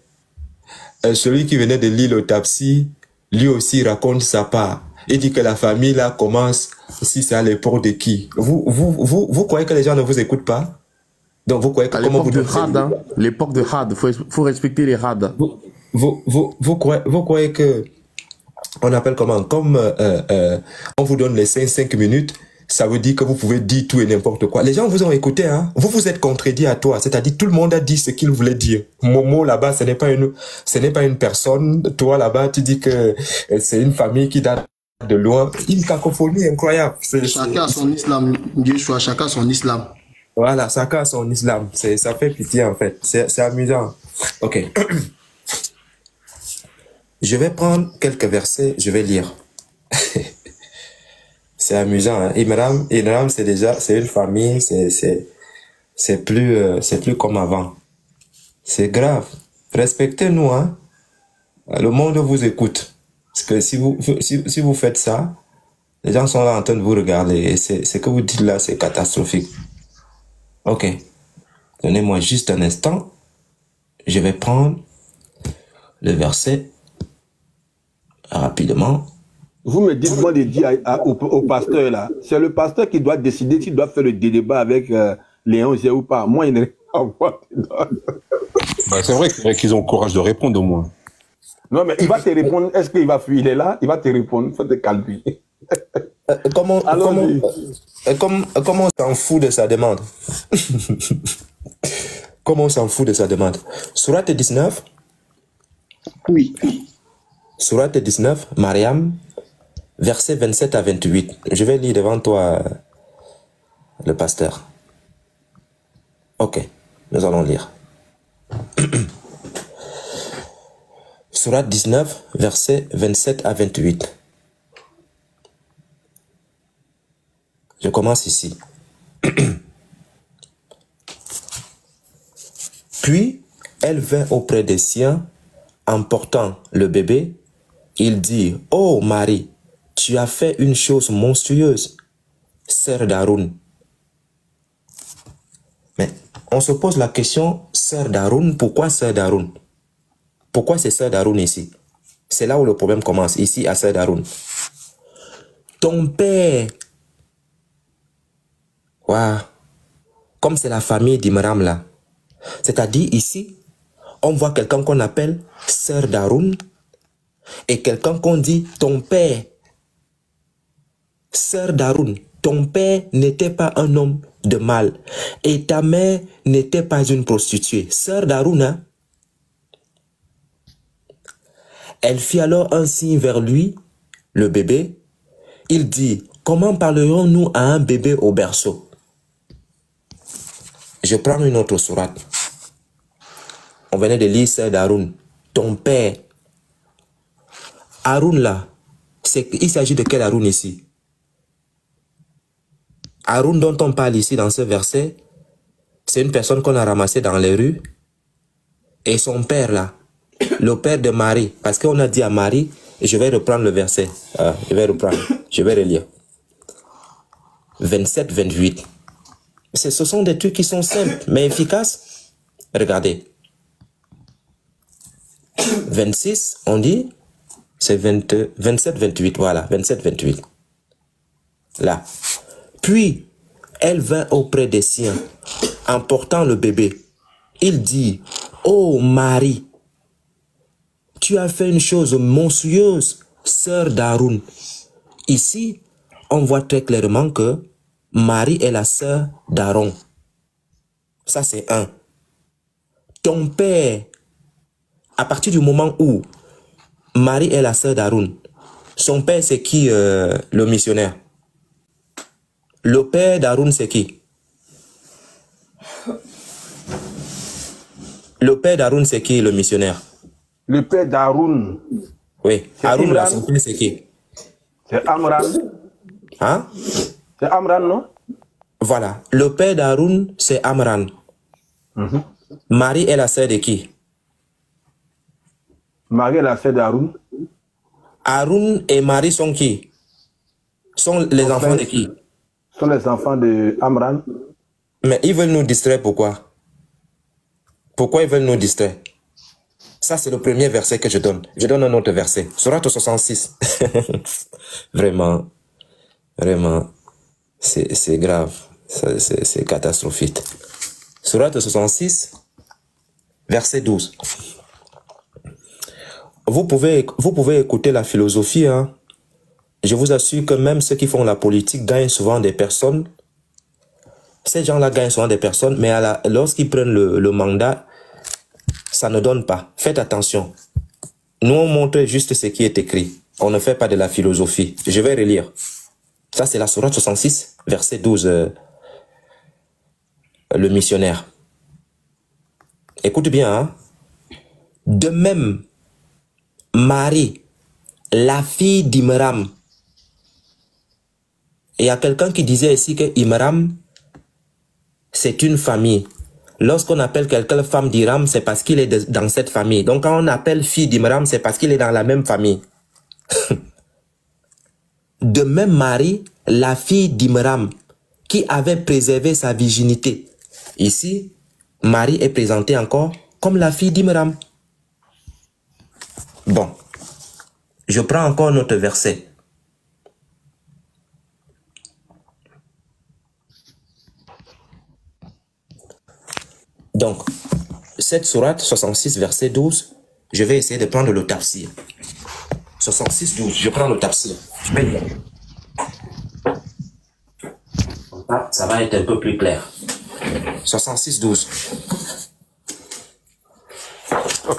J: Celui qui venait de lire le Tafsir, lui aussi raconte sa part. Il dit que la famille là commence, si c'est à l'époque de qui? Vous croyez que les gens ne vous écoutent pas? Donc vous croyez que comment vous devez...
K: L'époque de Had, faut respecter les Had.
J: Vous croyez que on appelle comment? Comme on vous donne les 5 minutes, ça veut dire que vous pouvez dire tout et n'importe quoi. Les gens vous ont écouté, hein? Vous êtes contredit à toi, c'est-à-dire tout le monde a dit ce qu'il voulait dire. Momo là-bas, ce n'est pas une personne. Toi là-bas, tu dis que c'est une famille qui date de loin. Une cacophonie incroyable.
K: Chacun a son islam, Yeshua, chacun son islam.
J: Voilà, chacun a son islam. Ça fait pitié en fait. C'est amusant. Ok. Je vais prendre quelques versets, je vais lire. C'est amusant. Hein? Imram, c'est une famille, c'est plus comme avant. C'est grave. Respectez-nous, hein. Le monde vous écoute. Parce que si vous faites ça, les gens sont là en train de vous regarder. Et ce que vous dites là, c'est catastrophique. Ok. Donnez-moi juste un instant. Je vais prendre le verset rapidement.
I: Vous me dites, moi, de dire au pasteur, là, c'est le pasteur qui doit décider s'il doit faire le débat avec Léon ou pas. Moi, il n'est pas.
H: C'est vrai qu'ils ont le courage de répondre au moins.
I: Non, mais il va te répondre. Est-ce qu'il va fuir? Il est là, il va te répondre. Il faut te calmer.
J: Comment on s'en fout de sa demande? Comment on s'en fout de sa demande? Surat 19.
C: Oui.
J: Surat 19, Mariam, versets 27 à 28. Je vais lire devant toi, le pasteur. Ok, nous allons lire. Surat 19, versets 27 à 28. Je commence ici. Puis, elle vint auprès des siens, emportant le bébé. Il dit, « Oh Marie, tu as fait une chose monstrueuse, sœur d'Haroun. » Mais on se pose la question, sœur d'Haroun, pourquoi sœur d'Haroun? Pourquoi c'est sœur d'Haroun ici? C'est là où le problème commence, ici à sœur d'Haroun. Ton père, wow. Comme c'est la famille d'Imram là, c'est-à-dire ici, on voit quelqu'un qu'on appelle sœur d'Haroun et quelqu'un qu'on dit ton père. Sœur d'Haroun, ton père n'était pas un homme de mal et ta mère n'était pas une prostituée. Sœur d'Haroun, hein? Elle fit alors un signe vers lui, le bébé. Il dit, comment parlerons-nous à un bébé au berceau? Je prends une autre sourate. On venait de lire sœur d'Haroun. Ton père. Haroun là, il s'agit de quel Haroun ici? Haroun dont on parle ici dans ce verset, c'est une personne qu'on a ramassée dans les rues. Et son père là, le père de Marie, parce qu'on a dit à Marie, et je vais reprendre le verset, je vais relire. 27, 28. Ce sont des trucs qui sont simples, mais efficaces. Regardez. 26, on dit, c'est 27, 28, voilà, 27, 28. Là. Puis, elle vint auprès des siens, emportant le bébé. Il dit, « Oh Marie, tu as fait une chose monstrueuse, sœur d'Haroun. » Ici, on voit très clairement que Marie est la sœur d'Aaron. Ça, c'est un. Ton père, à partir du moment où Marie est la sœur d'Haroun, son père, c'est qui le missionnaire? Le père d'Haroun, c'est qui? Le père d'Haroun, c'est qui le missionnaire?
I: Le père d'Haroun.
J: Oui, Haroun, là, son père, c'est qui?
I: C'est Amran.
J: Hein?
I: C'est Amran, non?
J: Voilà. Le père d'Haroun, c'est Amran. Marie est la sœur de qui?
I: Marie est la sœur d'Haroun.
J: Haroun et Marie sont qui? Sont les enfants de qui?
I: Sont les enfants de Amran.
J: Mais ils veulent nous distraire, pourquoi? Pourquoi ils veulent nous distraire? Ça, c'est le premier verset que je donne. Je donne un autre verset. Sourate 66. Vraiment, c'est grave. C'est catastrophique. Sourate 66, verset 12. Vous pouvez écouter la philosophie, hein. Je vous assure que même ceux qui font la politique gagnent souvent des personnes. Ces gens-là gagnent souvent des personnes, mais lorsqu'ils prennent le mandat, ça ne donne pas. Faites attention. Nous, on montre juste ce qui est écrit. On ne fait pas de la philosophie. Je vais relire. Ça, c'est la sourate 66, verset 12. Le missionnaire. Écoute bien, hein. De même, Marie, la fille d'Imram. Il y a quelqu'un qui disait ici que Imram, c'est une famille. Lorsqu'on appelle quelqu'un femme d'Iram, c'est parce qu'il est dans cette famille. Donc quand on appelle fille d'Imram, c'est parce qu'il est dans la même famille. De même Marie, la fille d'Imram, qui avait préservé sa virginité. Ici, Marie est présentée encore comme la fille d'Imram. Bon, je prends encore notre verset. Donc, cette sourate 66, verset 12, je vais essayer de prendre le tafsir. 66, 12, je prends le tafsir. Ça va être un peu plus clair. 66, 12.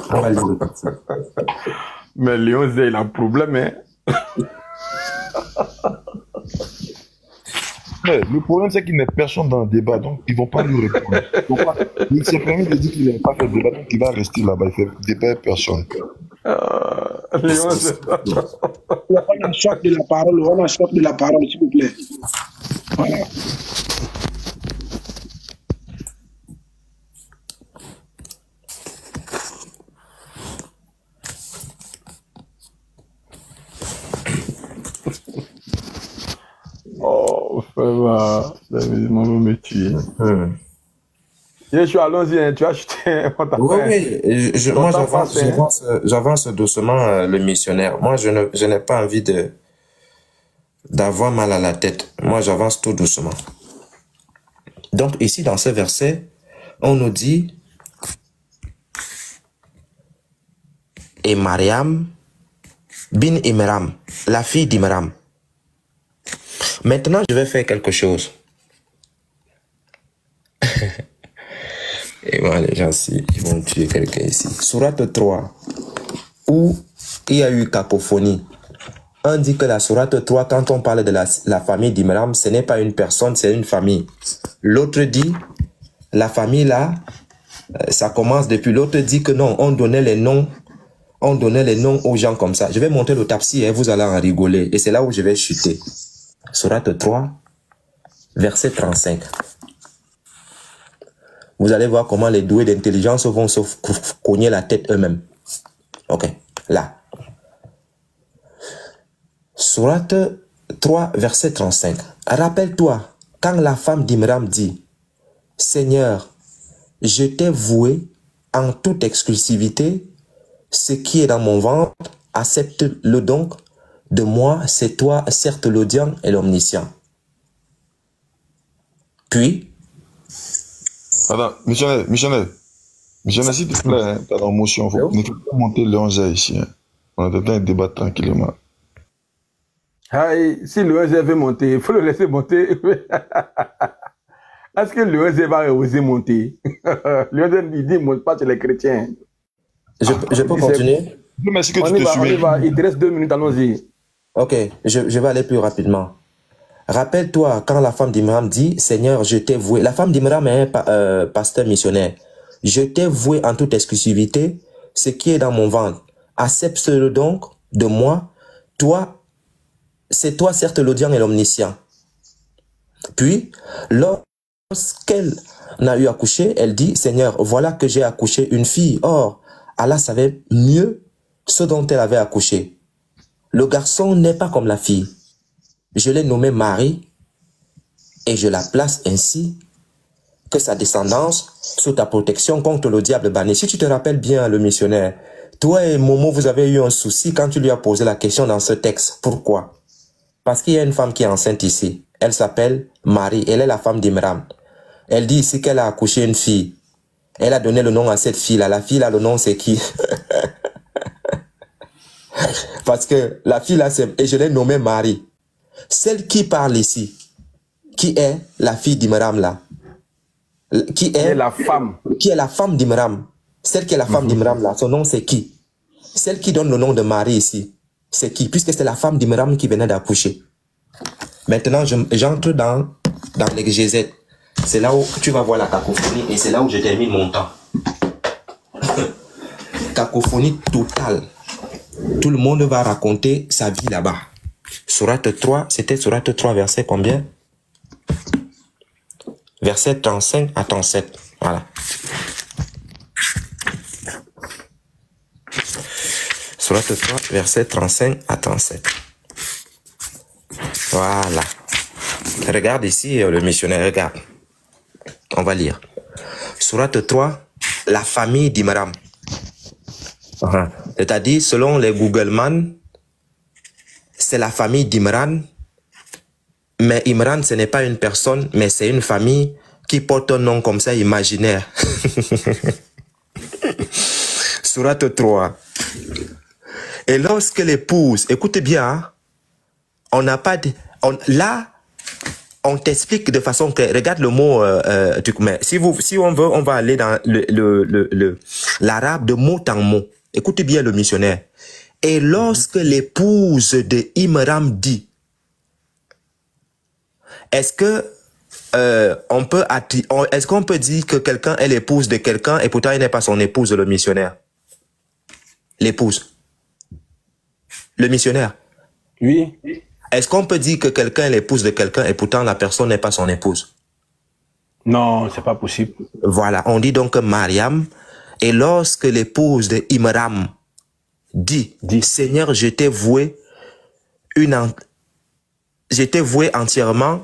J: On va lire le tafsir.
D: Mais Léon Zé, il a un problème, hein.
G: Mais le problème, c'est qu'il n'y a personne dans le débat, donc ils ne vont pas lui répondre. Il s'est permis de dire qu'il n'avait pas fait de débat, donc il va rester là-bas. Il fait débat avec personne.
I: Léon Zé.
C: On a choc de la parole, s'il vous plaît. Voilà.
I: me tuer. Je suis allons-y, hein, tu as acheté.
J: Oui, moi j'avance doucement, le missionnaire. Moi, je n'ai pas envie d'avoir mal à la tête. Moi, j'avance tout doucement. Donc, ici, dans ce verset, on nous dit et Mariam bin Imram, la fille d'Imram. Maintenant, je vais faire quelque chose. Et moi, les gens, ils vont tuer quelqu'un ici. Sourate 3, où il y a eu cacophonie. On dit que la sourate 3, quand on parle de la famille d'Imram, ce n'est pas une personne, c'est une famille. L'autre dit, la famille là, ça commence depuis. L'autre dit que non, on donnait les noms aux gens comme ça. Je vais monter le tafsir et vous allez en rigoler. Et c'est là où je vais chuter. Sourate 3, verset 35. Vous allez voir comment les doués d'intelligence vont se cogner la tête eux-mêmes. Ok, là. Sourate 3, verset 35. Rappelle-toi, quand la femme d'Imram dit, « Seigneur, je t'ai voué en toute exclusivité, ce qui est dans mon ventre, accepte-le donc de moi, c'est toi, certes l'audient et l'omniscient. » Puis,
G: attends, missionnaire, s'il te plaît, hein, t'as l'émotion, faut ne faut pas monter le 11 ici. Hein. On est en train de débattre tranquillement.
I: Aïe, si le 11 veut monter, il faut le laisser monter. Est-ce que le 11 va oser monter? Le 11 il dit, monte pas chez les chrétiens.
J: Je peux continuer?
G: Merci que
I: on y va, il te reste 2 minutes, allons-y.
J: Ok, je vais aller plus rapidement. Rappelle-toi, quand la femme d'Imram dit, « Seigneur, je t'ai voué... » La femme d'Imram est un pasteur missionnaire. « Je t'ai voué en toute exclusivité ce qui est dans mon ventre. Accepte-le donc de moi. Toi, c'est toi, certes, l'audient et l'omniscient. » Puis, lorsqu'elle n'a eu accouché, elle dit, « Seigneur, voilà que j'ai accouché une fille. Or, Allah savait mieux ce dont elle avait accouché. Le garçon n'est pas comme la fille. Je l'ai nommée Marie et je la place ainsi que sa descendance sous ta protection contre le diable banni. » Si tu te rappelles bien, le missionnaire, toi et Momo, vous avez eu un souci quand tu lui as posé la question dans ce texte. Pourquoi? Parce qu'il y a une femme qui est enceinte ici. Elle s'appelle Marie. Elle est la femme d'Imram. Elle dit ici qu'elle a accouché une fille. Elle a donné le nom à cette fille-là. La fille-là, le nom, c'est qui? Parce que la fille-là, et je l'ai nommée Marie. Celle qui parle ici, qui est la fille d'Imram là, qui est la femme d'Imram, celle qui est la femme d'Imram là, son nom c'est qui? Celle qui donne le nom de Marie ici, c'est qui? Puisque c'est la femme d'Imram qui venait d'accoucher. Maintenant, j'entre dans l'exégèse. C'est là où tu vas voir la cacophonie et c'est là où je termine mon temps. Cacophonie totale. Tout le monde va raconter sa vie là-bas. Sourate 3, c'était Sourate 3, verset combien? Verset 35 à 37. Voilà. Sourate 3, verset 35 à 37. Voilà. Regarde ici, le missionnaire, regarde. On va lire. Sourate 3, la famille d'Imram. C'est-à-dire, selon les Googleman, c'est la famille d'Imran, mais Imran, ce n'est pas une personne, mais c'est une famille qui porte un nom comme ça, imaginaire. Sourate 3. Et lorsque l'épouse, écoutez bien, hein, on n'a pas de... là, on t'explique de façon claire. Regarde le mot, mais si on veut, on va aller dans l'arabe de mot en mot. Écoutez bien le missionnaire. Et lorsque l'épouse de Imram dit, est-ce qu'on peut dire que quelqu'un est l'épouse de quelqu'un et pourtant il n'est pas son épouse, le missionnaire? L'épouse. Le missionnaire.
I: Oui.
J: Est-ce qu'on peut dire que quelqu'un est l'épouse de quelqu'un et pourtant la personne n'est pas son épouse?
I: Non, c'est pas possible.
J: Voilà, on dit donc que Mariam, et lorsque l'épouse de Imram dit, Seigneur, je t'ai voué entièrement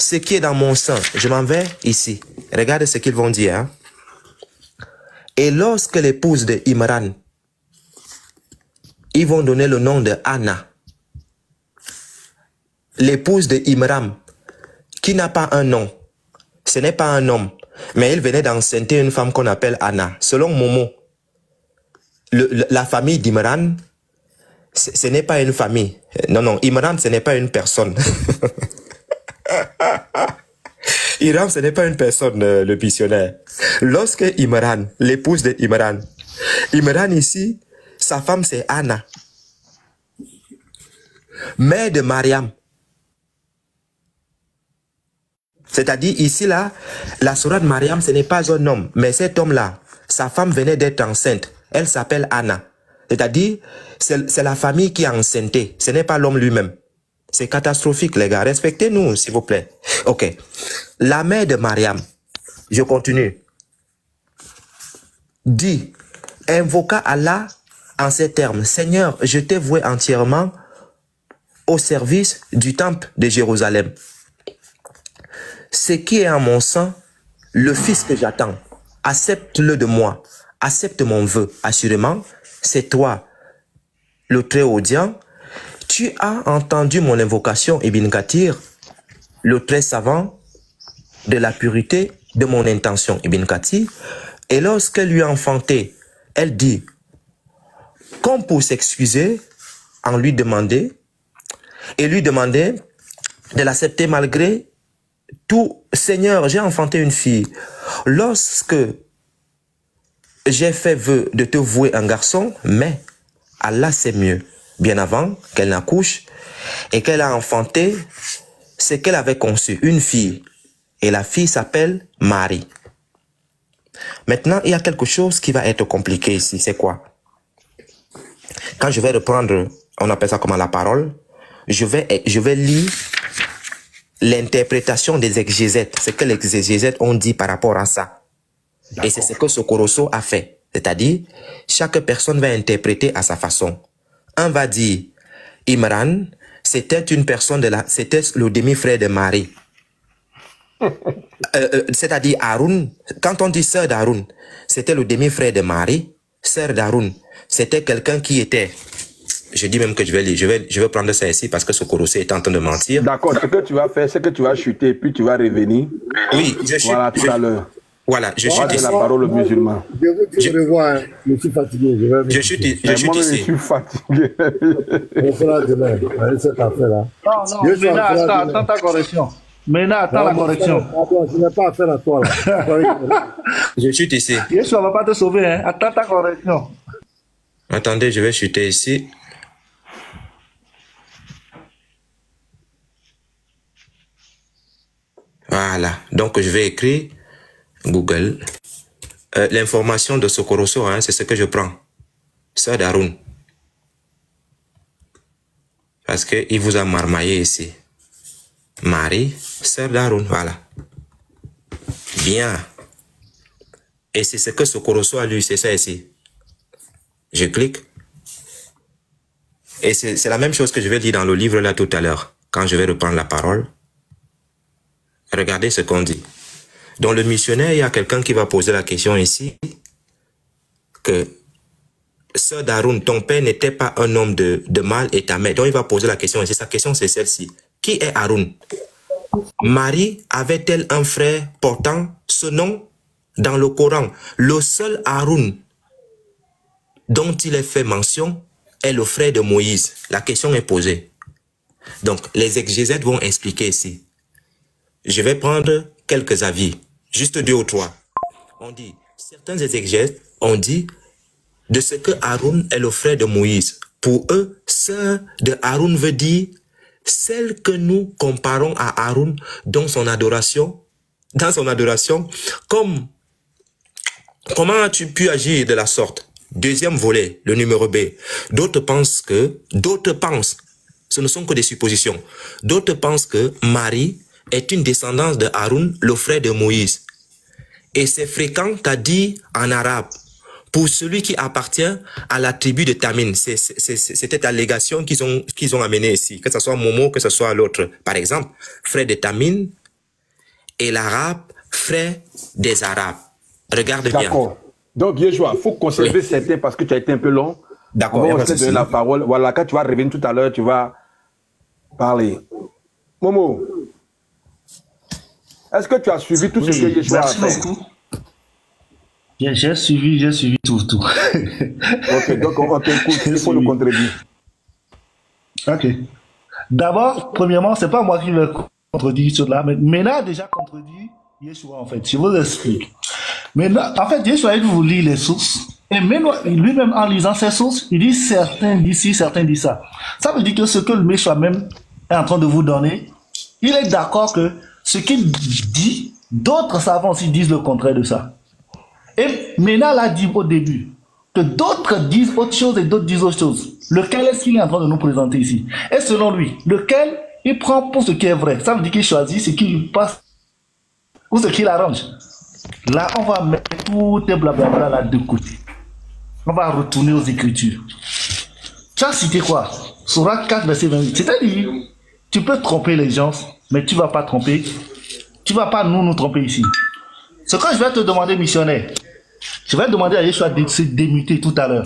J: ce qui est dans mon sang, je m'en vais ici. Regarde ce qu'ils vont dire. Hein. Et lorsque l'épouse de Imran, ils vont donner le nom de Anna. L'épouse de Imran, qui n'a pas un nom. Ce n'est pas un homme. Mais il venait d'enceinte une femme qu'on appelle Anna. Selon Momo, la famille d'Imran, ce n'est pas une famille. Non, Imran, ce n'est pas une personne. Imran, ce n'est pas une personne, le missionnaire. Lorsque Imran, l'épouse de Imran ici, sa femme c'est Anna, mère de Mariam. C'est-à-dire ici là, la sourate Mariam, ce n'est pas un homme, mais cet homme-là, sa femme venait d'être enceinte. Elle s'appelle Anna. C'est-à-dire, c'est la famille qui est enceinte. Ce n'est pas l'homme lui-même. C'est catastrophique, les gars. Respectez-nous, s'il vous plaît. Ok. La mère de Mariam, je continue, dit, invoqua Allah en ces termes. Seigneur, je t'ai voué entièrement au service du temple de Jérusalem. Ce qui est en mon sang, le fils que j'attends, accepte-le de moi, accepte mon vœu. Assurément, c'est toi, le Très-Audient. Tu as entendu mon invocation, Ibn Kathir, le très savant de la pureté de mon intention, Ibn Kathir. Et lorsqu'elle lui a enfanté, elle dit, comme pour s'excuser, en lui demandait, et lui demandait de l'accepter malgré tout. Seigneur, j'ai enfanté une fille. Lorsque j'ai fait vœu de te vouer un garçon, mais Allah sait mieux. Bien avant qu'elle n'accouche et qu'elle a enfanté ce qu'elle avait conçu, une fille. Et la fille s'appelle Marie. Maintenant, il y a quelque chose qui va être compliqué ici. C'est quoi? Quand je vais reprendre, on appelle ça comment, la parole, je vais lire l'interprétation des exégètes, ce que les exégètes ont dit par rapport à ça. Et c'est ce que Sokoroso a fait. C'est-à-dire, chaque personne va interpréter à sa façon. Un va dire, Imran, c'était une personne c'était le demi-frère de Marie. C'est-à-dire Haroun, quand on dit sœur d'Haroun, c'était le demi-frère de Marie. Sœur d'Haroun, c'était quelqu'un qui était... Je dis même que je vais lire, je vais prendre ça ici parce que Sokoroso est en train de mentir.
I: D'accord, ce que tu vas faire, c'est que tu vas chuter, puis tu vas revenir.
J: Oui, je chute.
I: Voilà, tout à l'heure.
J: Voilà, je chute ici.
I: la parole aux musulmans.
B: Je vous dis au revoir, je suis fatigué.
J: Je chute ici.
I: Je suis fatigué.
B: On fera demain, avec cette affaire-là.
A: Non, Mena, attends ta correction. Mena, attends la correction.
B: Attends, je n'ai pas affaire à toi, là.
J: Je chute ici.
A: Yesu ne va pas te sauver, hein. Attends ta correction.
J: Attendez, je vais chuter ici. Voilà, donc je vais écrire Google. L'information de Sokoroso, hein, c'est ce que je prends. Sœur d'Haroun. Parce qu'il vous a marmaillé ici. Marie, sœur d'Haroun, voilà. Bien. Et c'est ce que Sokoroso a lu, c'est ça ici. Je clique. Et c'est la même chose que je vais dire dans le livre là tout à l'heure, quand je vais reprendre la parole. Regardez ce qu'on dit. Dans le missionnaire, il y a quelqu'un qui va poser la question ici, que sœur d'Haroun, ton père n'était pas un homme de mal et ta mère. Donc il va poser la question ici. Sa question c'est celle-ci. Qui est Haroun? Marie avait-elle un frère portant ce nom dans le Coran? Le seul Haroun dont il est fait mention est le frère de Moïse. La question est posée. Donc les exégètes vont expliquer ici. Je vais prendre quelques avis, juste 2 ou 3. On dit, certains exégètes ont dit de ce que Haroun est le frère de Moïse. Pour eux, sœur de Haroun veut dire celle que nous comparons à Haroun dans son adoration. Comment as-tu pu agir de la sorte? Deuxième volet, le numéro B. D'autres pensent, ce ne sont que des suppositions. D'autres pensent que Marie est une descendance de Haroun, le frère de Moïse. Et c'est fréquent qu'a dit en arabe, pour celui qui appartient à la tribu de Tamim. C'est cette allégation qu'ils ont amenée ici, que ce soit Momo, que ce soit l'autre. Par exemple, frère de Tamim, et l'arabe, frère des arabes. Regarde bien.
I: D'accord. Donc, Yeshua, il faut conserver certains parce que tu as été un peu long.
J: D'accord.
I: On va te donner la parole. Voilà, quand tu vas revenir tout à l'heure, tu vas parler. Momo, est-ce que tu as suivi tout ce que Yeshua a fait?
A: Merci beaucoup. J'ai suivi tout.
I: Ok, donc on t'écoute, il faut le contredire.
A: Ok. D'abord, premièrement, c'est pas moi qui le contredis sur là, mais Mena a déjà contredit Yeshua en fait. Je vous explique. Mena, en fait, Yeshua il vous lit les sources. Et Mena, lui-même en lisant ces sources, il dit certains disent ci, certains disent ça. Ça veut dire que ce que le Meshua même est en train de vous donner, il est d'accord que ce qu'il dit, d'autres savants aussi disent le contraire de ça. Et Mena l'a dit au début, que d'autres disent autre chose et d'autres disent autre chose. Lequel est-ce qu'il est en train de nous présenter ici? Et selon lui, lequel il prend pour ce qui est vrai? Ça veut dire qu'il choisit ce qui lui passe ou ce qui l'arrange. Là, on va mettre tout tes blablabla là de côté. On va retourner aux Écritures. Tu as cité quoi? Sourate 4, verset 28. C'est-à-dire, tu peux tromper les gens, mais tu ne vas pas tromper. Tu ne vas pas nous tromper ici. Ce que je vais te demander, missionnaire, je vais demander à Yeshua de se démuter tout à l'heure.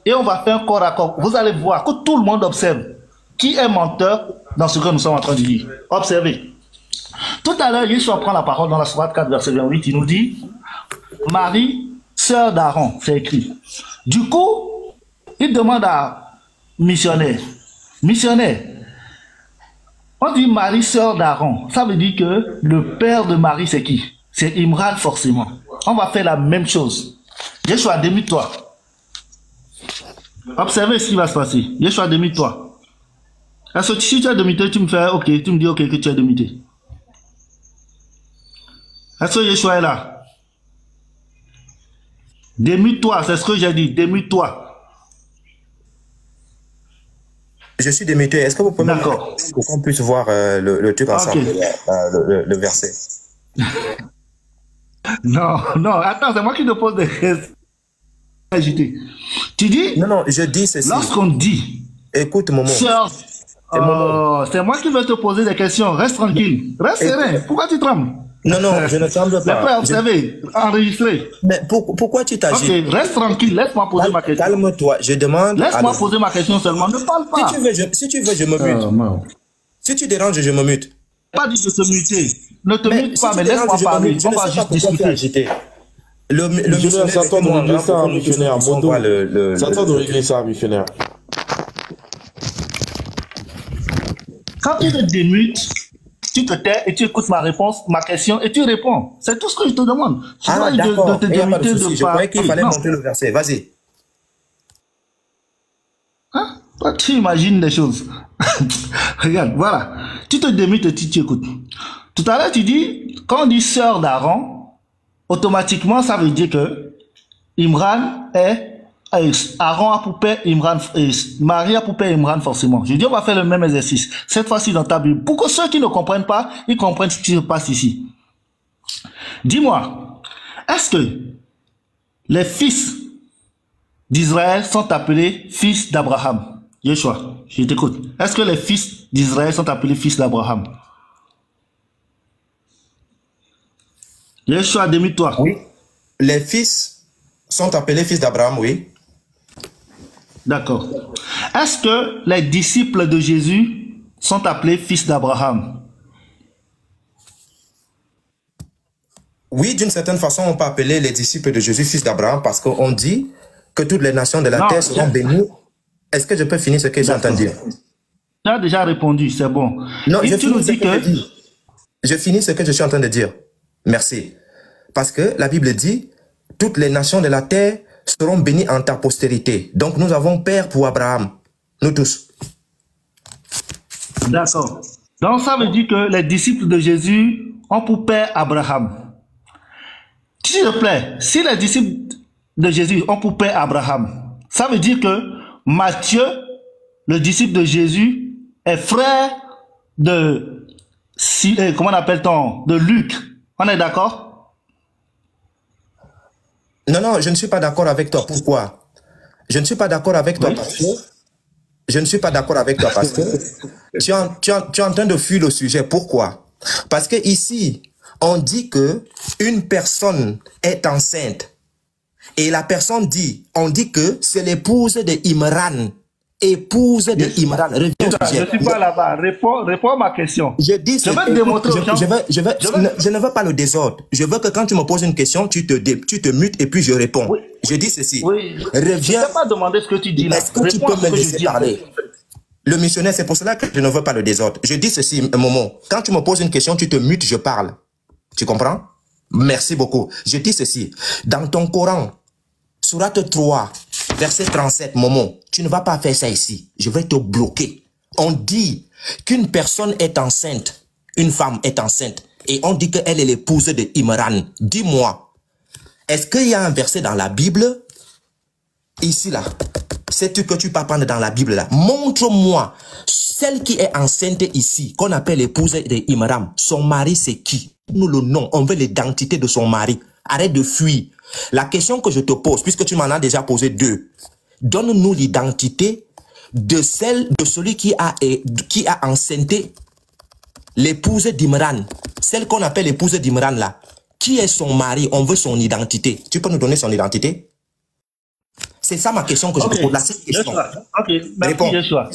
A: Et on va faire corps à corps. Vous allez voir que tout le monde observe qui est menteur dans ce que nous sommes en train de dire. Observez. Tout à l'heure, Yeshua prend la parole dans la Sourate 4, verset 28. Il nous dit, Marie, sœur d'Aaron, c'est écrit. Du coup, il demande à missionnaire, on dit Marie, sœur d'Aaron. Ça veut dire que le père de Marie, c'est qui? C'est Imran, forcément. On va faire la même chose. Yeshua, démute-toi. Observez ce qui va se passer. Yeshua, démute-toi. Est-ce que si tu as démuté, tu me fais OK, tu me dis OK que tu as démuté. Est-ce que Yeshua est là? Démute-toi, c'est ce que j'ai dit. Démute-toi.
J: Je suis démuté. Est-ce que vous pouvez
A: D'accord.
J: pour qu'on puisse voir le truc ensemble, le verset?
A: Non, attends, c'est moi qui te pose des questions. Tu dis?
J: Non, je dis ceci.
A: Lorsqu'on dit,
J: écoute, Momo.
A: Sœur, c'est moi qui vais te poser des questions. Reste tranquille. Reste serein. Pourquoi tu trembles?
J: Non, je ne tremble pas.
A: Les frères, observez, enregistrez.
J: Mais pourquoi tu t'agites?
A: Ok, reste tranquille. Laisse-moi poser ma question.
J: Calme-toi. Je demande.
A: Laisse-moi poser ma question seulement. Ne parle pas.
J: Si tu veux, je me mute. Si tu déranges, je me mute.
A: Pas dit de se muter. Ne te mute pas, mais laisse-moi parler. On va juste discuter.
G: Le missionnaire, c'est à toi de régler ça, missionnaire. C'est à toi de régler ça, missionnaire.
A: Quand tu te démutes, tu te tais et tu écoutes ma réponse, ma question et tu réponds. C'est tout ce que je te demande.
J: Je d'accord. De te démuter de je croyais qu'il fallait monter le verset. Vas-y.
A: Hein? Toi, tu imagines des choses. Regarde, voilà. Tu te démutes et tu écoutes. Tout à l'heure, tu dis, quand on dit sœur d'Aaron, automatiquement, ça veut dire que Imran est Aaron a pour père Imran, Marie a pour père Imran forcément. Je dis, on va faire le même exercice. Cette fois-ci dans ta Bible. Pour que ceux qui ne comprennent pas, ils comprennent ce qui se passe ici. Dis-moi, est-ce que les fils d'Israël sont appelés fils d'Abraham? Yeshua, je t'écoute. Est-ce que les fils d'Israël sont appelés fils d'Abraham? Yeshua, démute-toi.
J: Oui. Les fils sont appelés fils d'Abraham, oui.
A: D'accord. Est-ce que les disciples de Jésus sont appelés fils d'Abraham?
J: Oui, d'une certaine façon, on peut appeler les disciples de Jésus fils d'Abraham parce qu'on dit que toutes les nations de la terre seront bénies. Est-ce que je peux finir ce que j'ai entendu?
A: Tu as déjà répondu, c'est bon.
J: Non,
A: je
J: finis ce que je suis en train de dire. Merci. Parce que la Bible dit, toutes les nations de la terre seront bénies en ta postérité. Donc nous avons père pour Abraham. Nous tous.
A: D'accord. Donc ça veut dire que les disciples de Jésus ont pour père Abraham. S'il te plaît, si les disciples de Jésus ont pour père Abraham, ça veut dire que Matthieu, le disciple de Jésus, est frère de, comment appelle-t-on, de Luc. On est d'accord?
J: Non, je ne suis pas d'accord avec toi. Pourquoi? Je ne suis pas d'accord avec toi parce que je ne suis pas d'accord avec toi parce que tu es en train de fuir le sujet. Pourquoi? Parce que ici,
L: On dit que une personne est enceinte. Et la personne dit, on dit que c'est l'épouse de Imran. Épouse de Imran.
A: Je ne suis pas là-bas. Réponds à ma question.
L: Je dis,
A: je vais te démontrer.
L: Je ne veux pas le désordre. Je veux que quand tu me poses une question, tu te mutes et puis je réponds. Oui. Je dis ceci.
A: Oui.
L: Reviens.
A: Je ne pas demander ce que tu dis là.
L: Est-ce que tu peux me laisser parler? Le missionnaire, c'est pour cela que je ne veux pas le désordre. Je dis ceci, Momo. Quand tu me poses une question, tu te mutes, je parle. Tu comprends? Merci beaucoup. Je dis ceci. Dans ton Coran, Sourate 3, verset 37, Momo, tu ne vas pas faire ça ici. Je vais te bloquer. On dit qu'une personne est enceinte, une femme est enceinte, et on dit qu'elle est l'épouse de Imran. Dis-moi, est-ce qu'il y a un verset dans la Bible, ici là, sais-tu que tu peux prendre dans la Bible là? Montre-moi celle qui est enceinte ici, qu'on appelle l'épouse de Imran. Son mari, c'est qui? Nous le nom, on veut l'identité de son mari. Arrête de fuir. La question que je te pose, puisque tu m'en as déjà posé deux, donne-nous l'identité de celui qui a enceinté l'épouse d'Imran. Celle qu'on appelle l'épouse d'Imran là. Qui est son mari? On veut son identité. Tu peux nous donner son identité? C'est ça ma question que je te pose. La question.
A: Ok, merci Yeshua.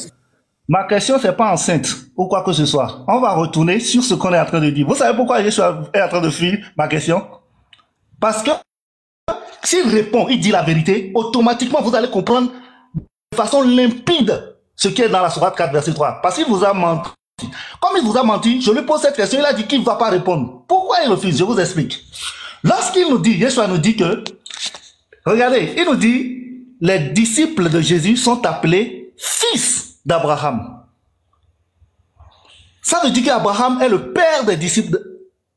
A: Ma question, c'est pas enceinte ou quoi que ce soit. On va retourner sur ce qu'on est en train de dire. Vous savez pourquoi Yeshua est en train de fuir ma question? Parce que s'il répond, il dit la vérité, automatiquement vous allez comprendre de façon limpide ce qui est dans la sourate 4, verset 3. Parce qu'il vous a menti. Comme il vous a menti, je lui pose cette question, il a dit qu'il ne va pas répondre. Pourquoi il refuse? Je vous explique. Lorsqu'il nous dit, Yeshua nous dit que, regardez, il nous dit, les disciples de Jésus sont appelés fils d'Abraham. Ça veut dire qu'Abraham est le père des disciples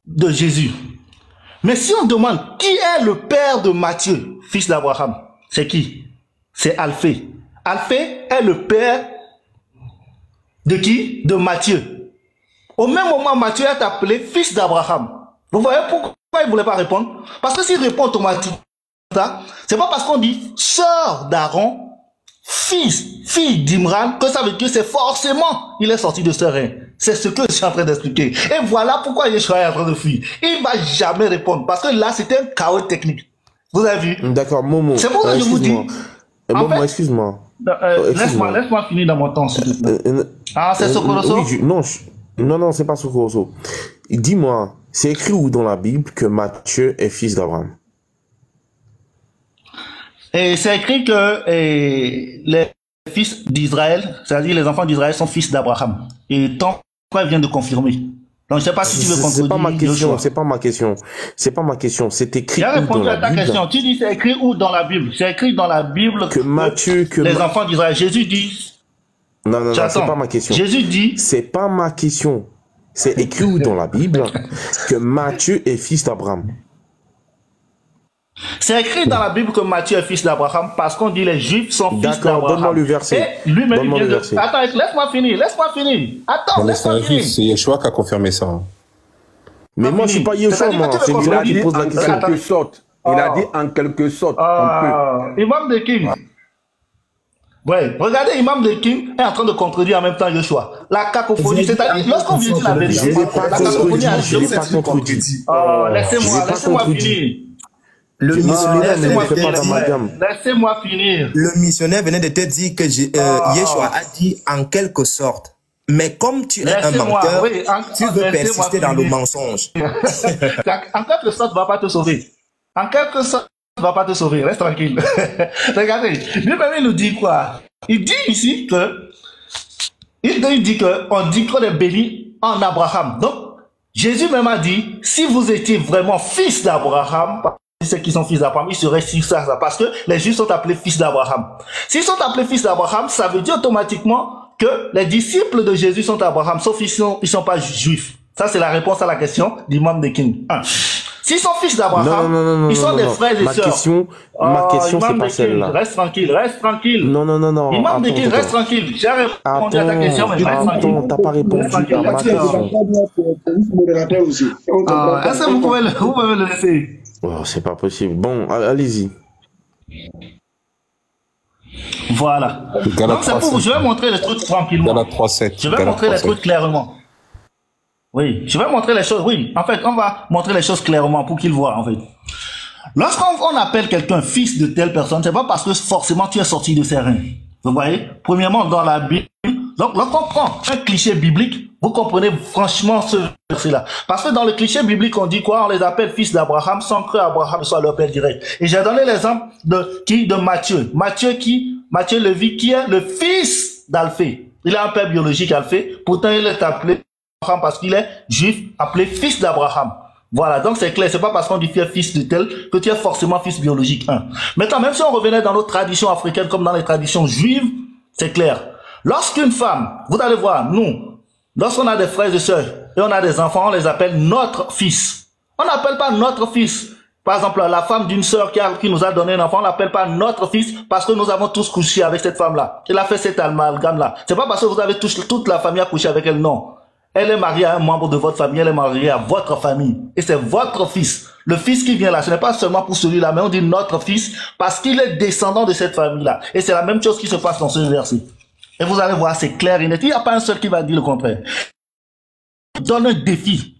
A: de Jésus. Mais si on demande qui est le père de Matthieu, fils d'Abraham, c'est qui? C'est Alphée. Alphée est le père de qui? De Matthieu. Au même moment, Matthieu est appelé fils d'Abraham. Vous voyez pourquoi il ne voulait pas répondre? Parce que s'il répond automatiquement, c'est pas parce qu'on dit sœur d'Aaron, fille d'Imran, que ça veut dire que c'est forcément, il est sorti de ce rein. C'est ce que je suis en train d'expliquer. Et voilà pourquoi Yeshua est en train de fuir. Il va jamais répondre. Parce que là, c'était un chaos technique. Vous avez vu?
F: D'accord, Momo.
A: C'est pour ça que je vous dis.
F: Momo, excuse-moi.
A: Laisse-moi finir dans mon temps, s'il te plaît. C'est Sokoroso?
F: Oui, non, c'est pas Sokoroso. Dis-moi, c'est écrit où dans la Bible que Matthieu est fils d'Abraham?
A: Et c'est écrit que les fils d'Israël, c'est-à-dire les enfants d'Israël, sont fils d'Abraham. Et tant qu'il vient de confirmer. Donc je ne sais pas si tu veux contredire.
F: C'est pas ma question, c'est pas ma question. C'est pas ma question, c'est écrit où dans la Bible? J'ai répondu à ta question.
A: Tu dis c'est écrit où dans la Bible? C'est écrit dans la Bible
F: que Matthieu,
A: les enfants d'Israël. Jésus dit.
F: Non, c'est pas ma question.
A: Jésus dit.
F: C'est pas ma question. C'est écrit où dans la Bible que Matthieu est fils d'Abraham?
A: C'est écrit dans la Bible que Matthieu est fils d'Abraham parce qu'on dit les Juifs sont fils d'Abraham.
F: D'accord, donne-moi le verset.
A: Et lui-même il vient de... Attends, laisse-moi finir. Attends, laisse-moi finir.
H: C'est Yeshua qui a confirmé ça.
F: Mais moi, je ne suis pas Yeshua, moi. C'est lui qui pose la question.
I: En quelque sorte. Il a dit en quelque sorte.
A: Imam de King. Ouais, regardez, Imam de King est en train de contredire en même temps Yeshua. La cacophonie, c'est-à-dire, lorsqu'on vient dire la vérité, la cacophonie a
F: je l'ai pas contredit.
A: Laissez-moi finir.
L: Le missionnaire
A: laissez-moi finir.
L: Le missionnaire venait de te dire que Yeshua a dit en quelque sorte. Mais comme tu es un menteur, tu veux persister dans le mensonge.
A: En quelque sorte, ne va pas te sauver. En quelque sorte, ne va pas te sauver. Reste tranquille. Regardez, lui-même il nous dit quoi? Il dit ici que on dit qu'on est béni en Abraham. Donc, Jésus même a dit, si vous étiez vraiment fils d'Abraham, ceux qui sont fils d'Abraham, ils seraient fils d'Abraham parce que les Juifs sont appelés fils d'Abraham. S'ils sont appelés fils d'Abraham, ça veut dire automatiquement que les disciples de Jésus sont Abraham, sauf qu'ils ne sont pas juifs. Ça, c'est la réponse à la question d'Imam de King. S'ils sont fils d'Abraham, ils sont des frères et sœurs.
F: Ma question, c'est pas celle-là.
A: Reste tranquille.
F: Non.
A: Imam de King, reste tranquille. J'ai répondu à ta question, mais reste tranquille.
F: T'as pas répondu à ma question.
A: Est-ce que vous pouvez le laisser?
F: Oh, c'est pas possible. Bon, allez-y.
A: Voilà. Donc c'est pour vous, je vais montrer les trucs tranquillement. Je vais montrer les trucs clairement. Oui, je vais montrer les choses. Oui, en fait, on va montrer les choses clairement pour qu'ils voient, en fait. Lorsqu'on appelle quelqu'un fils de telle personne, c'est pas parce que forcément tu es sorti de ses reins. Vous voyez? Premièrement, dans la Bible, donc lorsqu'on prend un cliché biblique, vous comprenez franchement ce verset-là. Parce que dans le cliché biblique, on dit quoi? On les appelle fils d'Abraham sans que Abraham soit leur père direct. Et j'ai donné l'exemple de Matthieu. Matthieu Lévi, qui est le fils d'Alphée. Il a un père biologique, Alphée. Pourtant, il est appelé Abraham parce qu'il est juif, appelé fils d'Abraham. Voilà, donc c'est clair, c'est pas parce qu'on dit tu es fils de tel que tu es forcément fils biologique. Maintenant, même si on revenait dans nos traditions africaines comme dans les traditions juives, c'est clair. Lorsqu'une femme, vous allez voir, nous, lorsqu'on a des frères et sœurs et on a des enfants, on les appelle notre fils. On n'appelle pas notre fils. Par exemple, la femme d'une sœur qui nous a donné un enfant, on l'appelle pas notre fils parce que nous avons tous couché avec cette femme-là. Elle a fait cet amalgame-là. C'est pas parce que vous avez toute la famille à coucher avec elle, non. Elle est mariée à un membre de votre famille, elle est mariée à votre famille. Et c'est votre fils. Le fils qui vient là, ce n'est pas seulement pour celui-là, mais on dit notre fils parce qu'il est descendant de cette famille-là. Et c'est la même chose qui se passe dans ce verset. Et vous allez voir, c'est clair et net. Il n'y a pas un seul qui va dire le contraire. Donne un défi.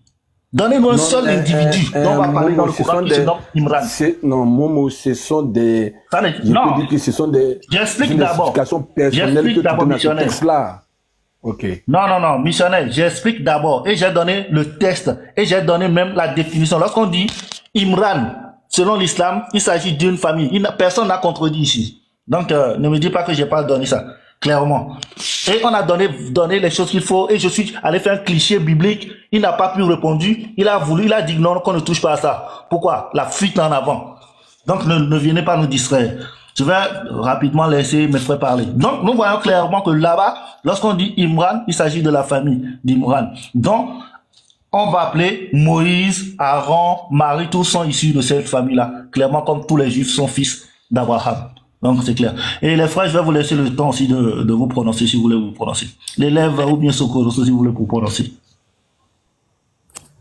A: Donnez-nous un seul individu dont on va parler dans le Coran qui se nomme Imran.
I: Non, Momo, ce sont des...
A: Non,
I: ce sont des...
A: J'explique d'abord.
I: J'explique d'abord, missionnaire. Ok.
A: Non, missionnaire, j'explique d'abord. Et j'ai donné le texte. Et j'ai donné même la définition. Lorsqu'on dit Imran, selon l'islam, il s'agit d'une famille. Personne n'a contredit ici. Donc, ne me dis pas que j'ai pas donné ça. Clairement. Et on a donné les choses qu'il faut. Et je suis allé faire un cliché biblique. Il n'a pas pu répondre. Il a dit non, qu'on ne touche pas à ça. Pourquoi? La fuite en avant. Donc, ne venez pas nous distraire. Je vais rapidement laisser mes frères parler. Donc, nous voyons clairement que là-bas, lorsqu'on dit Imran, il s'agit de la famille d'Imran. Donc, on va appeler Moïse, Aaron, Marie, tous sont issus de cette famille-là. Clairement, comme tous les juifs sont fils d'Abraham. Donc, c'est clair. Et les frères, je vais vous laisser le temps aussi de vous prononcer, si vous voulez vous prononcer. L'élève ou bien Sokoro, si vous voulez vous prononcer.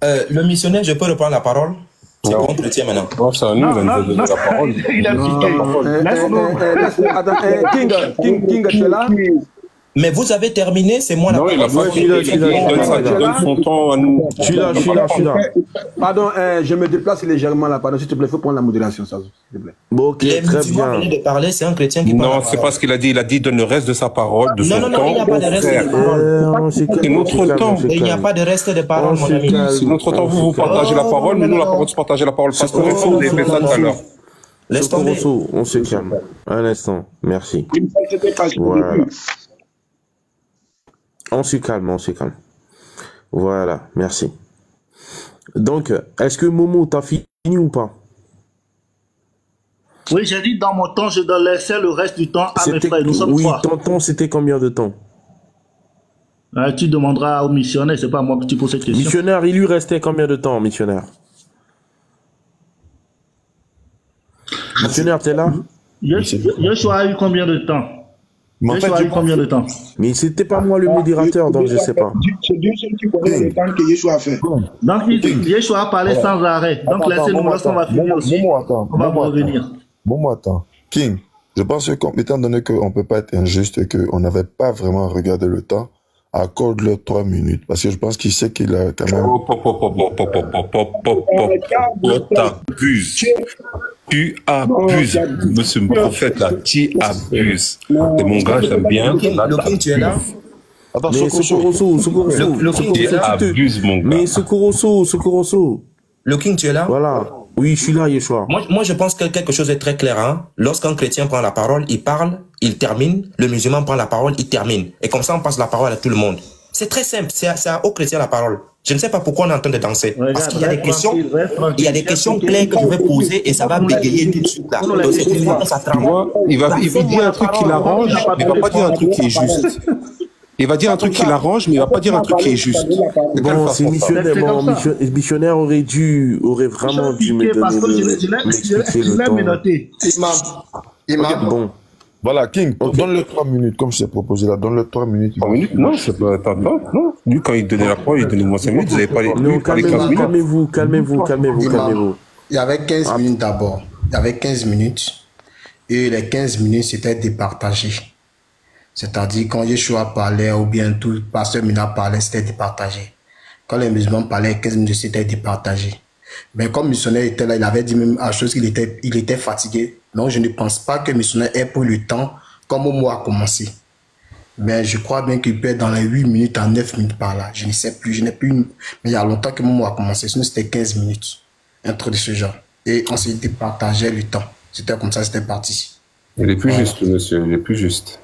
L: Le missionnaire, je peux reprendre la parole? C'est bon, chrétien maintenant.
H: Non, c'est à nous, il a la parole.
A: Il a piqué.
I: Attends, King, tu es là?
L: Mais vous avez terminé, c'est moi la parole.
H: Non, il a pas fini. Il donne son temps à nous.
D: Je suis là.
I: Pardon, je me déplace légèrement là. Pardon, s'il te plaît, il faut prendre la modération, s'il te plaît.
D: Bon, ok,
L: Les
D: très
L: musulmans
D: bien.
L: venaient de parler, c'est un chrétien qui parle.
H: Non, c'est pas ce qu'il a dit. Il a dit donne le reste de sa parole, de son temps.
L: Non, il n'y a pas de reste de parole.
H: C'est notre temps.
L: Il n'y a pas de reste de parole, mon ami.
H: C'est notre temps. Vous partagez la parole, mais nous, la parole, de partager la parole. Parce que vous avez fait ça tout à l'heure.
L: Laisse tomber.
D: On se calme. Un instant. Merci. Voilà. On se calme. Voilà, merci. Donc, est-ce que Momo, t'as fini ou pas?
A: Oui, j'ai dit dans mon temps, je dois laisser le reste du temps à mes frères. Nous sommes trois.
D: Oui, ton temps, c'était combien de temps?
A: Tu demanderas au missionnaire, c'est pas moi que tu poses cette question.
D: Missionnaire, il lui restait combien de temps, missionnaire? Missionnaire, t'es là?
A: Yoshua a eu combien de temps? Yoshua a eu combien de temps?
D: Mais c'était pas moi le modérateur, donc je sais pas.
C: C'est Dieu seul qui connaît le temps que Yeshua a fait.
A: Donc, Yeshua a parlé sans arrêt. Donc, laissez-nous, lorsqu'on va finir aussi, on va revenir.
G: Bon, attends. King, je pense que, étant donné qu'on ne peut pas être injuste et qu'on n'avait pas vraiment regardé le temps, accorde-le 3 minutes. Parce que je pense qu'il sait qu'il a quand même...
H: T'abuses. Tu abuses. Monsieur le prophète, là, tu abuses. C'est mon gars, j'aime bien.
L: Le King, tu es là?
G: Attends,
D: Mais Sokoroso,
H: Tu abuses, mon gars.
D: Mais Sokoroso.
L: Le King, tu es là?
D: Voilà. Oui, je suis là, Yeshua.
L: Moi, je pense que quelque chose est très clair. Hein? Lorsqu'un chrétien prend la parole, il parle, il termine. Le musulman prend la parole, il termine. Et comme ça, on passe la parole à tout le monde. C'est très simple. C'est aux chrétiens la parole. Je ne sais pas pourquoi on est en train de danser. Parce qu'il y a des questions, claires que je vais poser et ça va bégayer tout de suite là. Donc, c'est une fois que ça tremble.
H: Il va dire un truc qui l'arrange, mais il va pas dire un truc qui est juste. Il va dire un truc qui l'arrange, mais il va pas dire un truc qui est juste.
D: Bon, c'est missionnaire. Bon, missionnaire aurait vraiment dû me donner
A: Je l'ai menotté.
G: Imam. Bon. Voilà, King, donne-le 3 minutes, comme je t'ai proposé là. Donne-le 3 minutes.
H: 3 minutes? Non, c'est pas... Attends, non. Lui, quand il donnait la parole, il donnait moi 5 minutes. Vous n'avez pas les...
D: Non, calmez-vous.
K: Il y avait 15 minutes d'abord. Il y avait 15 minutes. Et les 15 minutes, c'était départagé. C'est-à-dire, quand Yeshua parlait, ou bien tout le pasteur Mina parlait, c'était départagé. Quand les musulmans parlaient, 15 minutes, c'était départagé. Mais comme le missionnaire était là, il avait dit même à chose qu'il était fatigué. Donc je ne pense pas que le missionnaire ait pris le temps comme Momo a commencé. Mais je crois bien qu'il peut être dans les 8 minutes à 9 minutes par là. Je ne sais plus, je n'ai plus une... Mais il y a longtemps que Momo a commencé, sinon c'était 15 minutes. Un truc de ce genre. Et on s'est départagé le temps. C'était comme ça, c'était parti.
H: Il est plus juste, monsieur, il est plus juste.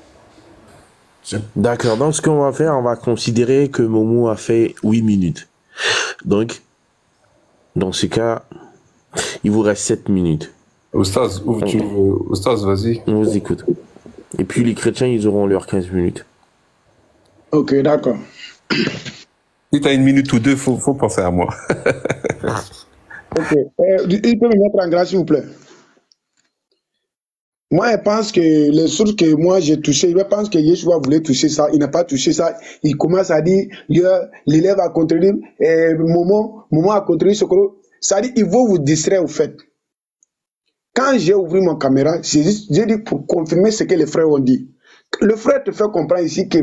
F: D'accord, donc ce qu'on va faire, on va considérer que Momo a fait 8 minutes. Donc, dans ce cas, il vous reste 7 minutes.
H: Oustaz, Oustaz, vas-y.
F: On vous écoute. Et puis les chrétiens, ils auront leurs 15 minutes.
C: Ok, d'accord.
H: Si tu as 1 minute ou 2, faut penser à moi.
C: Ok. Il peut me mettre en grâce, s'il vous plaît. Moi, je pense que les sources que moi j'ai touchées, je pense que Yeshua voulait toucher ça, il n'a pas touché ça. Il commence à dire, l'élève a contredit, Momo a contredit ce que... Ça dit, il faut vous distraire au fait. Quand j'ai ouvert mon caméra, j'ai dit pour confirmer ce que les frères ont dit. Le frère te fait comprendre ici que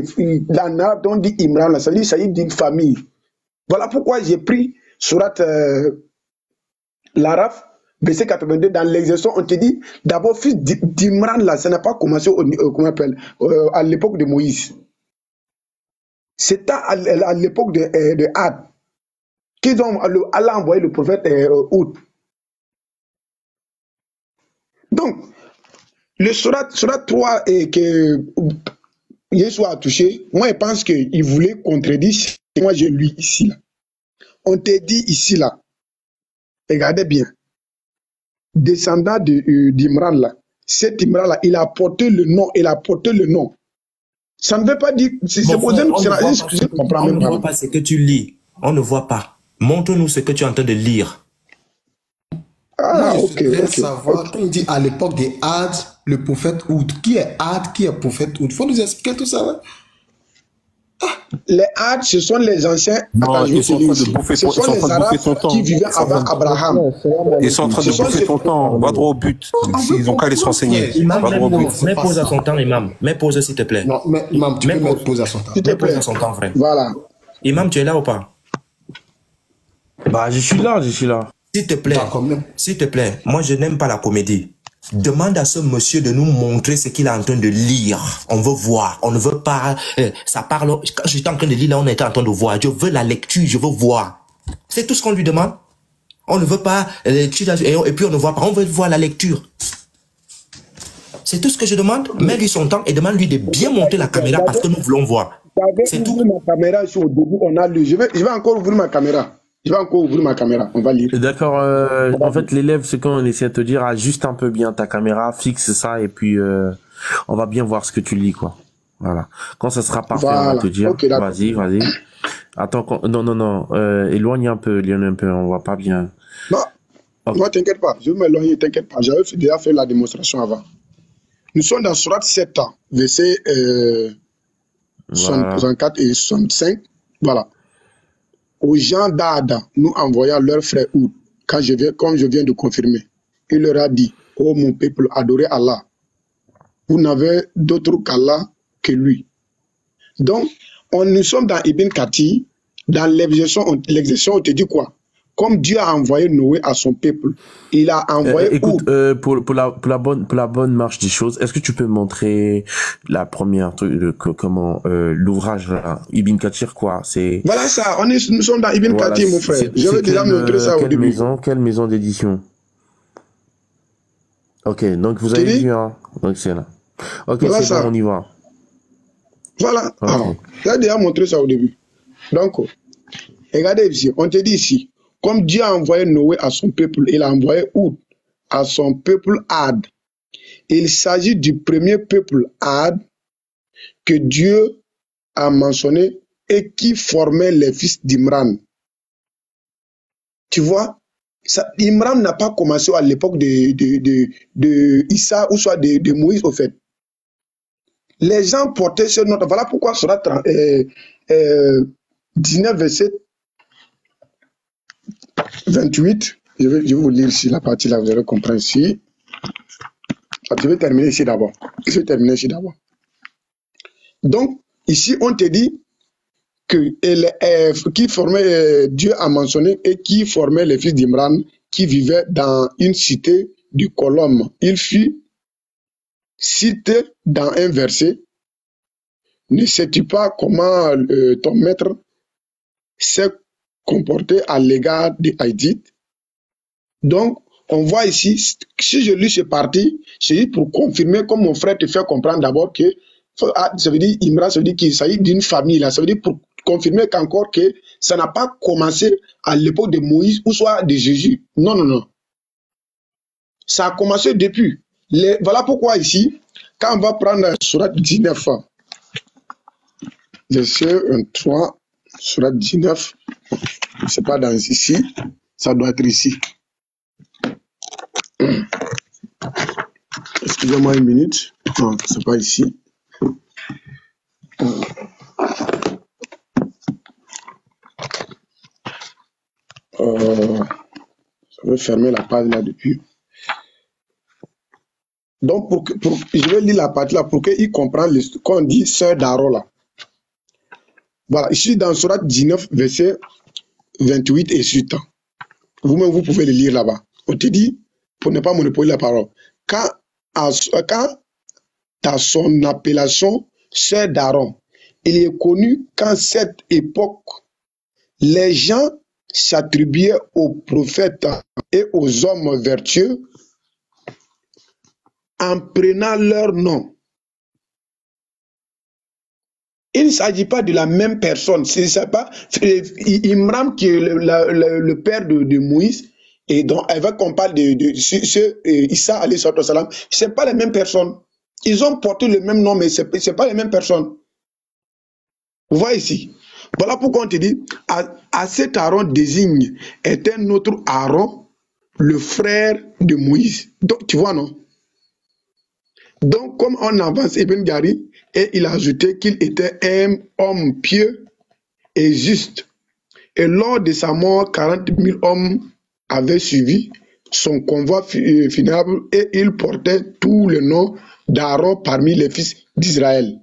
C: en arabe, on dit Imran, ça dit, il s'agit d'une famille. Voilà pourquoi j'ai pris surat l'Araf, verset 82, dans l'exercice, on te dit, d'abord, fils d'Imran, là, ça n'a pas commencé à l'époque de Moïse. C'était à l'époque de Ad, Allah a envoyé le prophète Oud. Donc, le surat 3 que Yeshua a touché, moi je pense qu'il voulait contredire ce que moi j'ai lu ici. Là. On te dit ici, là, regardez bien, descendant d'Imran, là, cet Imran, là, il a porté le nom, Ça ne veut pas dire...
L: On ne voit pas ce que tu lis. On ne voit pas. Montre-nous ce que tu es en train de lire.
K: Ah, non, ok. Savoir, quand il dit à l'époque des Had, le prophète Oud. Qui est Had, qui est prophète Oud? Il faut nous expliquer tout ça. Hein?
C: Les Had, ce sont les anciens.
H: Non, ils sont en train de bouffer ton temps.
C: Qui vivaient avant Abraham.
H: Ils sont en train de bouffer ton temps. Va droit au but. Ils n'ont qu'à aller se renseigner.
L: Imam, mets pause à son temps, Imam. Mets pause, s'il te plaît.
K: Non, mais Imam, tu peux mettre pause à son temps.
L: Mets pause à son temps, frère.
C: Voilà.
L: Imam, tu es là ou pas?
F: Bah, je suis là.
L: S'il te plaît, moi je n'aime pas la comédie. Demande à ce monsieur de nous montrer ce qu'il est en train de lire. On veut voir, on ne veut pas... ça parle... Quand j'étais en train de lire, là, on était en train de voir. Je veux la lecture, je veux voir. C'est tout ce qu'on lui demande. On ne veut pas... et puis on ne voit pas, on veut voir la lecture. C'est tout ce que je demande. Mets-lui son temps et demande-lui de bien monter la caméra parce que nous voulons voir.
C: C'est tout. Ma caméra au début, on a lu. Je vais encore ouvrir ma caméra. On va lire.
F: D'accord, en fait, l'élève, ce qu'on essaie de te dire, ajuste un peu bien ta caméra, fixe ça, et puis on va bien voir ce que tu lis, quoi. Voilà. Quand ça sera parfait, on va te dire, okay, vas-y. Attends, non, éloigne un peu, on voit pas bien.
C: Non, okay. Moi, t'inquiète pas, je vais m'éloigner, t'inquiète pas, j'avais déjà fait la démonstration avant. Nous sommes dans Surat 7 ans, versets 64 et 65, voilà. Aux gens d'Ada, nous envoyons leur frère Oud, comme je viens de confirmer. Il leur a dit, ô mon peuple, adorez Allah. Vous n'avez d'autre qu'Allah que lui. Donc, nous sommes dans Ibn Kathir, dans l'exercice, on te dit quoi? Comme Dieu a envoyé Noé à son peuple, il a envoyé...
F: écoute, pour la bonne marche des choses, est-ce que tu peux montrer la première l'ouvrage Ibn Kathir, quoi? C'est...
C: Voilà ça, nous sommes dans Ibn Kathir, mon frère. Je vais déjà montrer ça au début.
F: Quelle maison d'édition? Ok, donc vous avez vu, hein? Donc c'est là. Ok, voilà, c'est bon, on y va.
C: Voilà, okay. Alors, j'ai déjà montré ça au début. Donc, regardez ici, on te dit ici, comme Dieu a envoyé Noé à son peuple, il a envoyé Oud à son peuple Ad. Il s'agit du premier peuple Ad que Dieu a mentionné et qui formait les fils d'Imran. Tu vois, Imran n'a pas commencé à l'époque de Issa ou soit de Moïse, au fait. Les gens portaient ce nom. Voilà pourquoi Surat 19, verset 28, je vais vous lire ici la partie là, vous allez comprendre ici. Je vais terminer ici d'abord. Donc, ici, on te dit, qui formait, Dieu a mentionné, et qui formait les fils d'Imran, qui vivaient dans une cité du Colombe. Il fut cité dans un verset. Ne sais-tu pas comment ton maître s'est comporté à l'égard des Haïtites? Donc, on voit ici, si je lis ce parti, c'est juste pour confirmer, comme mon frère te fait comprendre d'abord que ça veut dire Imran, ça veut dire qu'il s'agit d'une famille, là. Ça veut dire pour confirmer qu'encore que ça n'a pas commencé à l'époque de Moïse ou soit de Jésus. Non, non, non. Ça a commencé depuis. Voilà pourquoi ici, quand on va prendre Surat 19, verset 23, Surat 19, c'est pas dans ici, ça doit être ici. Excusez-moi une minute. Non, c'est pas ici. Je vais fermer la page là depuis. Donc, je vais lire la partie là pour qu'il comprenne quand on dit sœur d'Aaron là. Voilà, ici dans Surat 19, verset 28 et suite. Vous-même, vous pouvez le lire là-bas. On te dit, pour ne pas monopoliser la parole, quand à son appellation sœur d'Aaron, il est connu qu'en cette époque, les gens s'attribuaient aux prophètes et aux hommes vertueux en prenant leur nom. Il ne s'agit pas de la même personne. C'est pas Imran qui est le père de Moïse, et donc avec qu'on parle de Issa alayhi salam, c'est pas les mêmes personnes. Ils ont porté le même nom, mais c'est pas les mêmes personnes. Vous voyez ici. Voilà pourquoi on te dit, à cet Aaron désigne est un autre Aaron, le frère de Moïse. Donc, tu vois, non? Donc, comme on avance Ibn Gari, et il a ajouté qu'il était un homme pieux et juste. Et lors de sa mort, 40 000 hommes avaient suivi son convoi funèbre et il portait tout le nom d'Aaron parmi les fils d'Israël.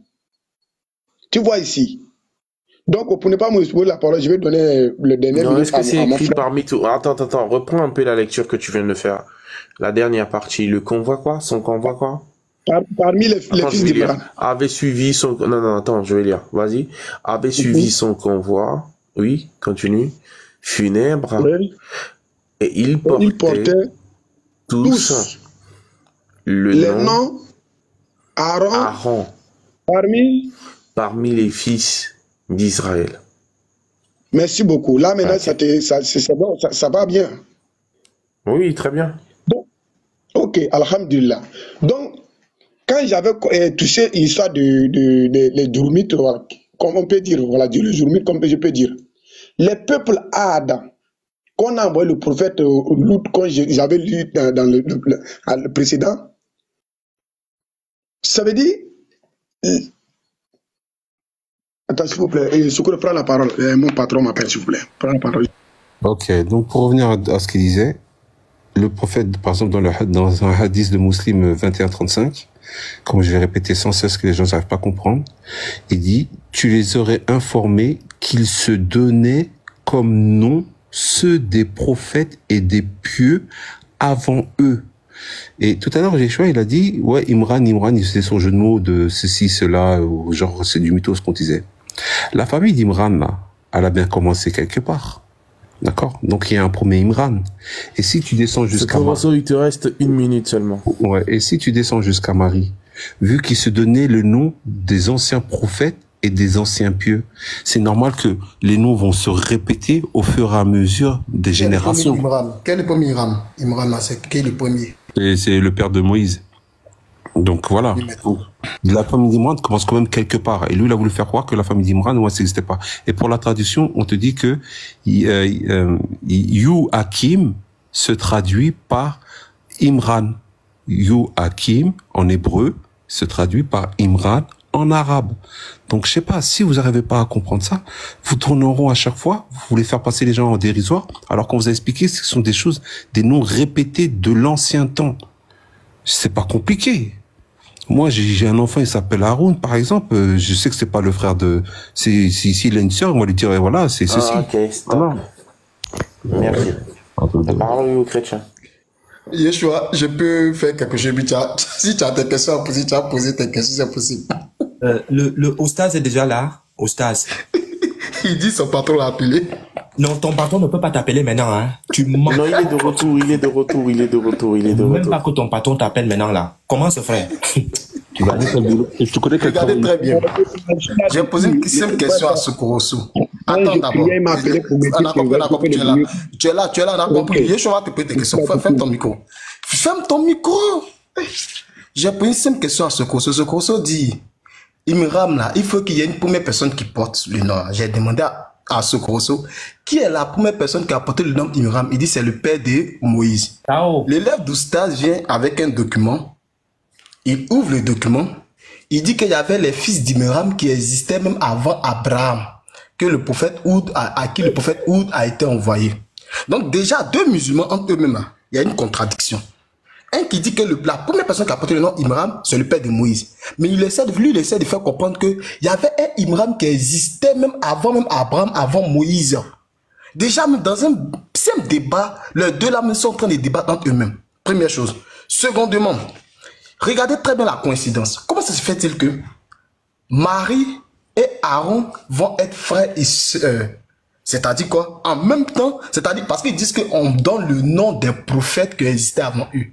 C: Tu vois ici. Donc, pour ne pas me spoiler la parole, je vais donner le dernier.
F: Non, est-ce que c'est écrit parmi tout? Attends, reprends un peu la lecture que tu viens de faire. La dernière partie, le convoi quoi? Son convoi quoi?
C: Parmi les fils d'Imran.
F: Avait suivi son... Non, attends, je vais lire. Vas-y. Avait suivi son convoi. Oui, continue. Funèbre. Oui. Et il portait tous le nom Aaron parmi les fils d'Israël.
C: Merci beaucoup. Là, maintenant, bon, ça va bien.
F: Oui, très bien.
C: Bon, ok, alhamdulillah. Donc, quand j'avais touché l'histoire des Dourmites, voilà, comme on peut dire, voilà, les Dourmites, comme je peux dire, les peuples Adam, qu'on a envoyé le prophète Lut, quand j'avais lu dans le précédent, ça veut dire... Attends, s'il vous plaît, Soukouré, prends la parole. Mon patron m'appelle, s'il vous plaît. Prends la parole.
H: Ok, donc pour revenir à ce qu'il disait, le prophète, par exemple, dans un hadith de Muslim 21-35, comme je l'ai répété sans cesse que les gens n'arrivent pas à comprendre, il dit, tu les aurais informés qu'ils se donnaient comme nom ceux des prophètes et des pieux avant eux. Et tout à l'heure, Jéchoua, il a dit, ouais, Imran, c'est son jeu de mots de ceci, cela, ou genre, c'est du mythos qu'on disait. La famille d'Imran, là, elle a bien commencé quelque part. D'accord? Donc, il y a un premier Imran. Et si tu descends jusqu'à
F: Marie... il te reste 1 minute seulement.
H: Ouais. Et si tu descends jusqu'à Marie, vu qu'il se donnait le nom des anciens prophètes et des anciens pieux, c'est normal que les noms vont se répéter au fur et à mesure des générations.
K: Quel est le premier Imran? Imran, c'est qui est le premier?
H: Et c'est le père de Moïse. Donc voilà. La famille d'Imran commence quand même quelque part. Et lui, il a voulu faire croire que la famille d'Imran, ça n'existait pas. Et pour la traduction, on te dit que Yu-Hakim se traduit par Imran. Yu-Hakim, en hébreu, se traduit par Imran en arabe. Donc, je sais pas, si vous n'arrivez pas à comprendre ça, vous tournerez à chaque fois, vous voulez faire passer les gens en dérisoire, alors qu'on vous a expliqué que ce sont des choses, des noms répétés de l'ancien temps. C'est pas compliqué. Moi, j'ai un enfant, il s'appelle Haroun, par exemple. Je sais que c'est pas le frère de... S'il a une sœur, moi, lui dirais, voilà, c'est ceci.
F: Ok, stop. Merci. La parole est au chrétien.
K: Yeshua, je peux faire quelque chose. Si tu as des questions à poser, tu as posé tes questions, c'est possible.
L: Le Oustaz est déjà là. Oustaz.
K: Il dit son patron l'a appelé.
L: Non, ton patron ne peut pas t'appeler maintenant. Hein. Tu mens.
F: Non, il est de retour.
L: Même pas que ton patron t'appelle maintenant là. Comment se ferait?
H: Tu vas dire que tu connais quelqu'un.
K: Regardez très bien. J'ai posé une simple question à Sokoroso. Attends d'abord. Tu es là, on a compris. Yeshua va te poser des questions. Ferme ton micro. Ferme ton micro. J'ai posé une simple question à Sokoroso. Sokoroso dit, Imram là, il faut qu'il y ait une première personne qui porte le nom. J'ai demandé à Sokoroso, qui est la première personne qui a porté le nom Imram? Il dit c'est le père de Moïse. L'élève d'Oustaz vient avec un document. Il ouvre le document. Il dit qu'il y avait les fils d'Imram qui existaient même avant Abraham, que le prophète Oud à qui le prophète Oud a été envoyé. Donc déjà, deux musulmans entre eux-mêmes, il y a une contradiction. Un qui dit que la première personne qui a porté le nom Imram, c'est le père de Moïse. Mais il essaie de faire comprendre qu'il y avait un Imram qui existait même Abraham, avant Moïse. Déjà, même dans un simple débat, les deux là sont en train de débattre entre eux-mêmes. Première chose. Secondement, regardez très bien la coïncidence. Comment ça se fait-il que Marie et Aaron vont être frères et sœurs? C'est-à-dire quoi? En même temps, c'est-à-dire parce qu'ils disent qu'on donne le nom des prophètes qui existaient avant eux.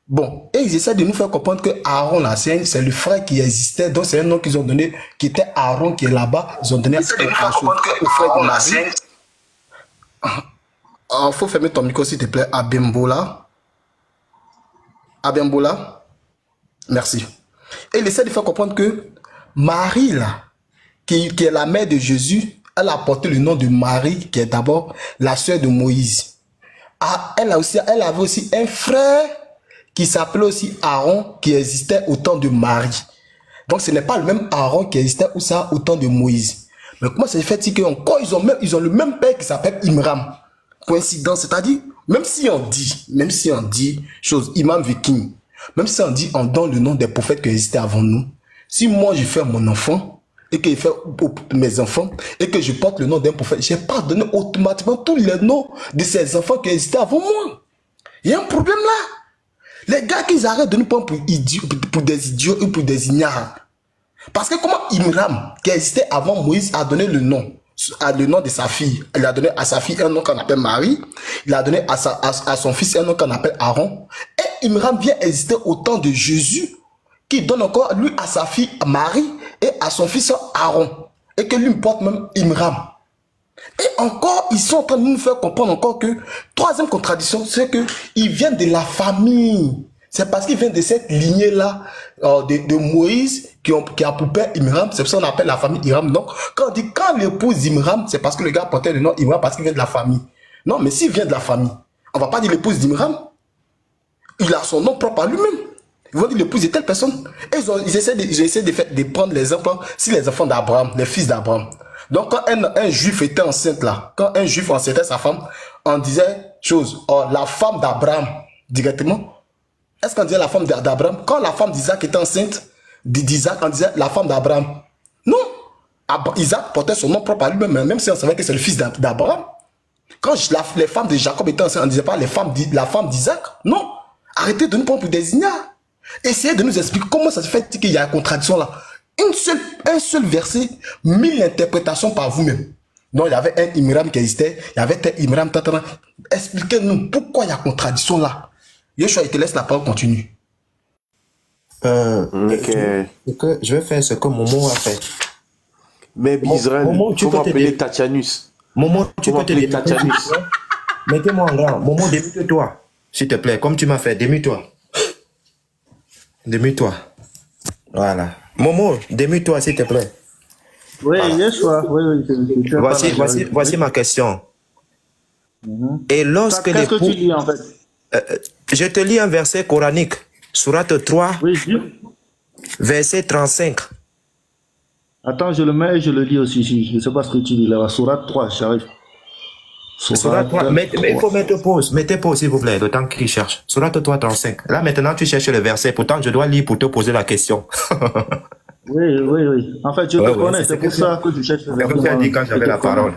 K: Bon, et ils essaient de nous faire comprendre que Aaron, là, c'est le frère qui existait, donc c'est un nom qu'ils ont donné, qui était Aaron, qui est là-bas. Ils ont donné au frère de Marie. Il faut fermer ton micro, s'il te plaît. Abembola. Merci. Et il essaie de faire comprendre que Marie, là, qui est la mère de Jésus, elle a porté le nom de Marie, qui est d'abord la sœur de Moïse. Ah, elle avait aussi un frère qui s'appelait aussi Aaron, qui existait au temps de Marie. Donc ce n'est pas le même Aaron qui existait au temps de Moïse. Mais comment ça se fait qu'encore ils ont le même père qui s'appelle Imram? Coïncidence, c'est-à-dire, même si on dit chose, Imam Viking, même si on dit on donne le nom des prophètes qui existaient avant nous, si moi je fais mon enfant, et que je fais mes enfants, et que je porte le nom d'un prophète, je n'ai pas donné automatiquement tous les noms de ces enfants qui existaient avant moi. Il y a un problème là. Les gars qu'ils arrêtent de nous prendre pour des idiots ou pour des ignorants. Parce que comment Imram, qui existait avant Moïse, a donné le nom de sa fille. Il a donné à sa fille un nom qu'on appelle Marie. Il a donné à son fils un nom qu'on appelle Aaron. Et Imram vient exister au temps de Jésus, qui donne encore lui à sa fille Marie et à son fils Aaron. Et que lui porte même Imram. Et encore, ils sont en train de nous faire comprendre encore que, troisième contradiction, c'est qu'ils viennent de la famille. C'est parce qu'ils viennent de cette lignée-là de Moïse qui a pour père Imram. C'est pour ça qu'on appelle la famille Imram. Donc, quand on dit quand l'épouse Imram, c'est parce que le gars portait le nom Imram parce qu'il vient de la famille. Non, mais s'il vient de la famille, on ne va pas dire l'épouse d'Imram. Il a son nom propre à lui-même. Ils vont dire l'épouse de telle personne. Et ils essaient de prendre les enfants, si les enfants d'Abraham, les fils d'Abraham. Donc, quand un juif était enceinte là, quand un juif enceintait sa femme, on disait la femme d'Abraham, directement. Est-ce qu'on disait la femme d'Abraham? Quand la femme d'Isaac était enceinte d'Isaac, on disait la femme d'Abraham. Non. Isaac portait son nom propre à lui-même, même si on savait que c'est le fils d'Abraham. Quand les femmes de Jacob étaient enceintes, on ne disait pas la femme d'Isaac. Non. Arrêtez de nous prendre pour des ignares. Essayez de nous expliquer comment ça se fait qu'il y a une contradiction là. Un seul verset, 1000 interprétations par vous-même. Donc il y avait un Imram qui existait, il y avait un Imram. Expliquez-nous pourquoi il y a contradiction là. Yeshua, il te laisse la parole, continue.
L: Je vais faire ce que Momo a fait.
F: Mais Israël, tu peux appeler Tatianus.
L: Momo, tu peux te Tatianus. Mettez-moi en grand. Momo, démute-toi. S'il te plaît, comme tu m'as fait, démute-toi. Démute-toi. Voilà. Momo, démute-toi, s'il te plaît.
A: Oui, Yeshua.
L: Voici ma question. Et lorsque
A: qu'est-ce que tu lis en fait?
L: Je te lis un verset coranique, Sourate 3, verset 35.
A: Attends, je le mets et je le lis aussi. Je ne sais pas ce que tu lis là. Sourate 3, j'arrive.
L: Sourate 3, mais il faut mettre pause. Mettez pause, s'il vous plaît, le temps qu'il cherche. Sourate 3, 35. Là, maintenant, tu cherches le verset. Pourtant, je dois lire pour te poser la question.
A: Oui. En fait, je te connais. C'est pour ça que tu cherches le verset.
L: C'est comme tu as dit quand j'avais la parole.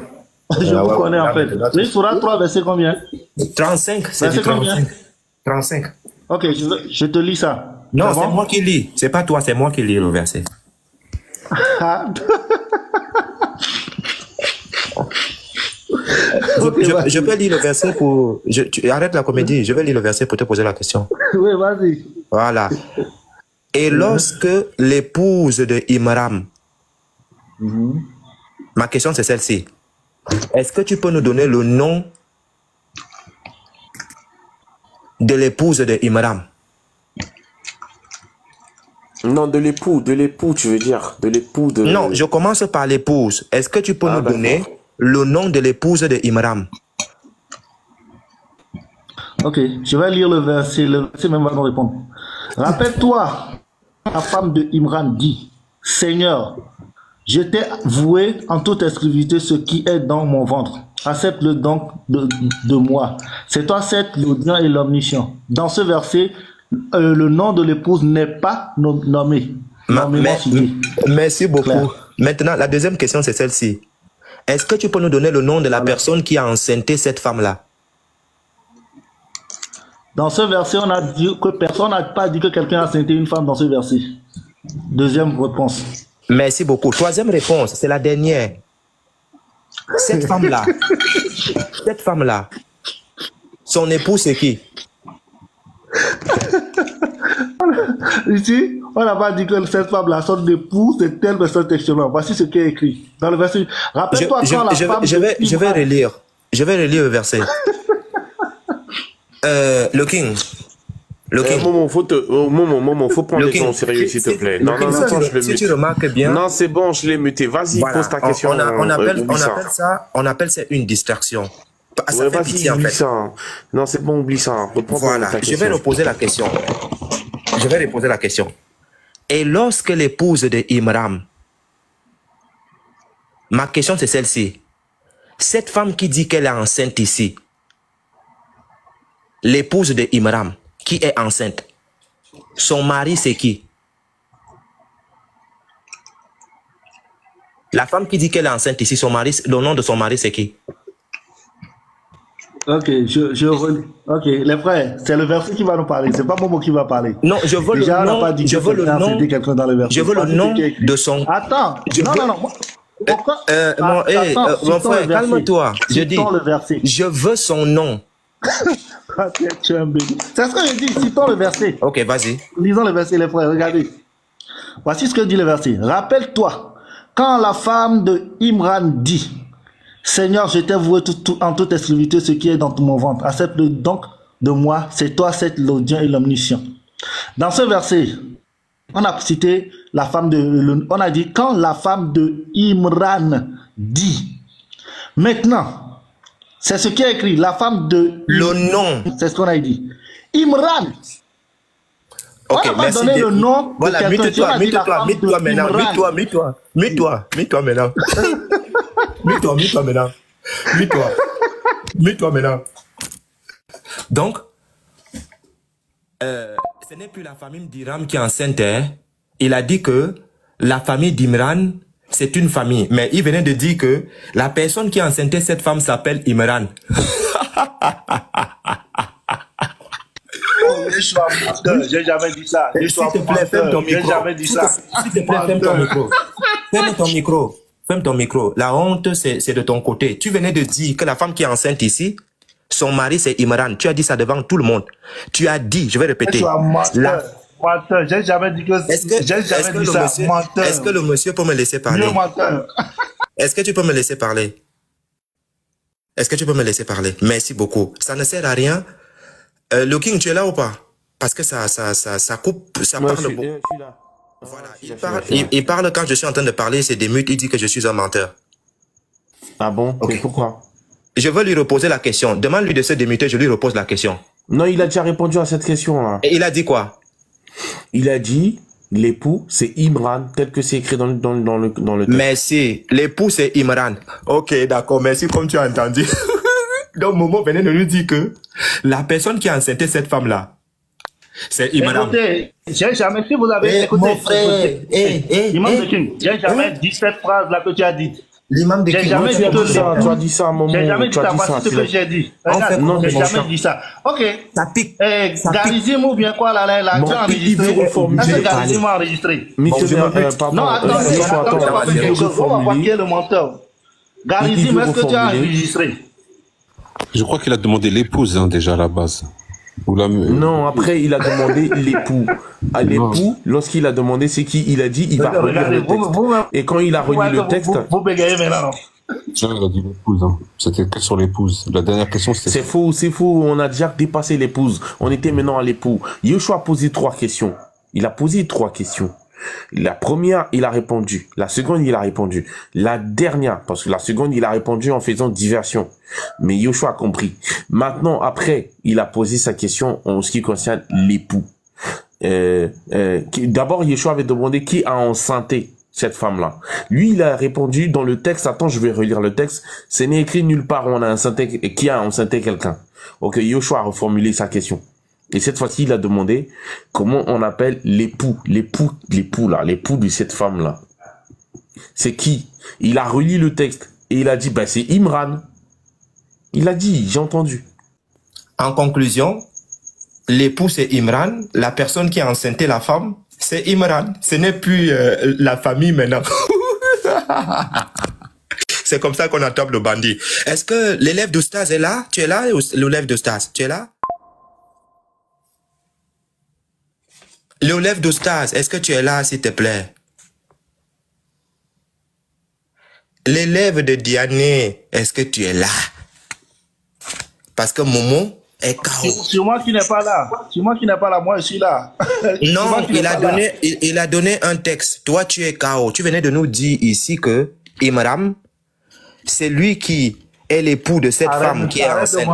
A: Je vous connais, en fait. Oui, Sourate 3, verset combien?
L: 35, c'est du 35. 35.
A: Ok, je te lis ça.
L: Non, c'est moi qui lis. C'est pas toi, c'est moi qui lis le verset. Je peux lire le verset pour... arrête la comédie, je vais lire le verset pour te poser la question.
A: Oui, vas-y.
L: Voilà. Et lorsque l'épouse de Imram, ma question c'est celle-ci. Est-ce que tu peux nous donner le nom de l'épouse de Imram?
F: Non, de l'époux, tu veux dire. De l'époux de...
L: Non, je commence par l'épouse. Est-ce que tu peux nous donner le nom de l'épouse de Imram?
A: Ok, je vais lire le verset même va nous répondre. Rappelle-toi, la femme de Imran dit, Seigneur, je t'ai voué en toute exclusivité ce qui est dans mon ventre. Accepte-le donc de moi. C'est toi, l'audient et l'omniscient. Dans ce verset, le nom de l'épouse n'est pas nommé.
L: Merci beaucoup. Claire. Maintenant, la deuxième question, c'est celle-ci. Est-ce que tu peux nous donner le nom de la personne qui a enceinté cette femme-là?
A: Dans ce verset, on a dit que personne n'a pas dit que quelqu'un a enceinté une femme dans ce verset. Deuxième réponse.
L: Merci beaucoup. Troisième réponse, c'est la dernière. Cette femme-là, son époux, c'est qui?
A: Ici, on n'a pas dit que cette femme-là, son époux, c'est telle personne textuellement. Voici ce qui est écrit dans le verset. Rappelle-toi quand la femme...
L: Je vais relire le verset. Le King.
F: Momo, faut prendre les gens au sérieux, s'il te plaît. Non, attends, je le mute.
L: Si tu remarques bien...
F: Non, c'est bon, je l'ai muté. Vas-y, pose ta question.
L: On appelle ça une distraction.
F: Ça fait pitié, en fait. Ça. Non, c'est bon, oublie ça.
L: Voilà, je vais reposer la question. Et lorsque l'épouse de Imram, ma question c'est celle-ci. Cette femme qui dit qu'elle est enceinte ici, l'épouse de Imram, qui est enceinte, son mari c'est qui? La femme qui dit qu'elle est enceinte ici, son mari, le nom de son mari c'est qui?
A: Ok, ok, les frères, c'est le verset qui va nous parler, c'est pas Momo qui va parler.
L: Non, je veux
A: déjà,
L: le nom, je veux le nom de son...
A: Attends, non.
L: Mon frère, calme-toi. Je dis, je veux son nom.
A: Tu es un bébé. C'est ce que je dis, citons le verset.
L: Ok, vas-y.
A: Lisons le verset, les frères, regardez. Voici ce que dit le verset. Rappelle-toi, quand la femme de Imran dit, Seigneur, je t'ai voué en toute exclusivité ce qui est dans mon ventre. Accepte-le donc de moi. C'est toi, l'audient et l'omniscient. Dans ce verset, on a cité la femme on a dit quand la femme de Imran dit. Maintenant, c'est ce qui est écrit. La femme de...
L: Le nom.
A: C'est ce qu'on a dit. Imran.
L: Ok,
A: on a donné le nom.
L: Voilà, mets-toi maintenant. Mets-toi maintenant. Mets-toi maintenant. Donc, ce n'est plus la famille d'Imran qui est enceinte. Il a dit que la famille d'Imran, c'est une famille. Mais il venait de dire que la personne qui a enceinté cette femme s'appelle Imran.
A: J'ai jamais dit ça.
L: S'il te plaît, ferme ton micro.
A: J'ai jamais dit ça.
L: S'il te plaît, ferme ton micro. Ferme ton micro. La honte, c'est de ton côté. Tu venais de dire que la femme qui est enceinte ici, son mari c'est Imran. Tu as dit ça devant tout le monde. Tu as dit, je vais répéter.
A: Menteur, j'ai jamais dit que...
L: Est-ce que le monsieur peut me laisser parler? Est-ce que tu peux me laisser parler? Merci beaucoup. Ça ne sert à rien. Le King, tu es là ou pas? Parce que ça coupe, ça parle beaucoup. Je suis là. Voilà, il parle quand je suis en train de parler, c'est des mutes, il dit que je suis un menteur.
F: Ah bon? Okay. Pourquoi?
L: Je veux lui reposer la question. Demande-lui de se démuter, je lui repose la question.
F: Non, il a déjà répondu à cette question-là.
L: Et il a dit quoi?
F: Il a dit, l'époux, c'est Imran, tel que c'est écrit dans le texte.
L: Merci. L'époux, c'est Imran. Ok, d'accord, merci, comme tu as entendu. Donc, Momo venait de nous dire que la personne qui a enceinté cette femme-là, c'est Imran.
A: Écoutez, j'ai jamais, si vous avez écouté,
L: mon frère,
A: Imam de King, j'ai jamais dit cette phrase-là que tu as dit.
L: L'imam de King,
F: tu as dit ça à un moment.
A: J'ai jamais dit ça, voici ce que j'ai dit. Regarde, non, j'ai jamais dit ça. Ok.
L: Ça pique.
A: Garizim ou bien quoi, là, tu as enregistré. Est-ce que Garizim a enregistré? Non, attends, on va voir qui est le menteur. Garizim, est-ce que tu as enregistré?
H: Je crois qu'il a demandé l'épouse, hein, déjà, à la base.
F: Non, après, il a demandé l'époux. À l'époux, lorsqu'il a demandé c'est qui, il a dit il va relire le texte. Et quand il a relu le texte...
A: Vous bégayez maintenant.
H: Il a dit l'épouse. Hein. C'était que sur l'épouse. La dernière question, c'était...
F: C'est faux, c'est faux. On a déjà dépassé l'épouse. On était maintenant à l'époux. Yoshua a posé 3 questions. Il a posé 3 questions. La première, il a répondu. La seconde, il a répondu. La dernière, parce que la seconde, il a répondu en faisant diversion. Mais Yoshua a compris. Maintenant, après, il a posé sa question en ce qui concerne l'époux. D'abord, Yoshua avait demandé qui a enceinté cette femme-là. Lui, il a répondu dans le texte. Attends, je vais relire le texte. Ce n'est écrit nulle part où on a enceinté, qui a enceinté quelqu'un. Ok, Yoshua a reformulé sa question. Et cette fois-ci, il a demandé comment on appelle l'époux de cette femme-là. C'est qui? Il a relu le texte et il a dit, ben, c'est Imran. Il a dit, j'ai entendu.
L: En conclusion, l'époux c'est Imran, la personne qui a enceinté la femme, c'est Imran. Ce n'est plus la famille maintenant. C'est comme ça qu'on attrape le bandit. Est-ce que l'élève d'Oustaz est là? Tu es là, l'élève d'Oustaz? Tu es là? L'élève d'Oustaz, est-ce que tu es là, s'il te plaît? L'élève de Diané, est-ce que tu es là? Parce que Momo est KO.
A: C'est moi qui n'ai pas là. C'est moi qui n'ai pas là, moi je suis là.
L: Non, il a donné un texte. Toi, tu es KO. Tu venais de nous dire ici que Imran, c'est lui qui est l'époux de cette femme qui est enceinte.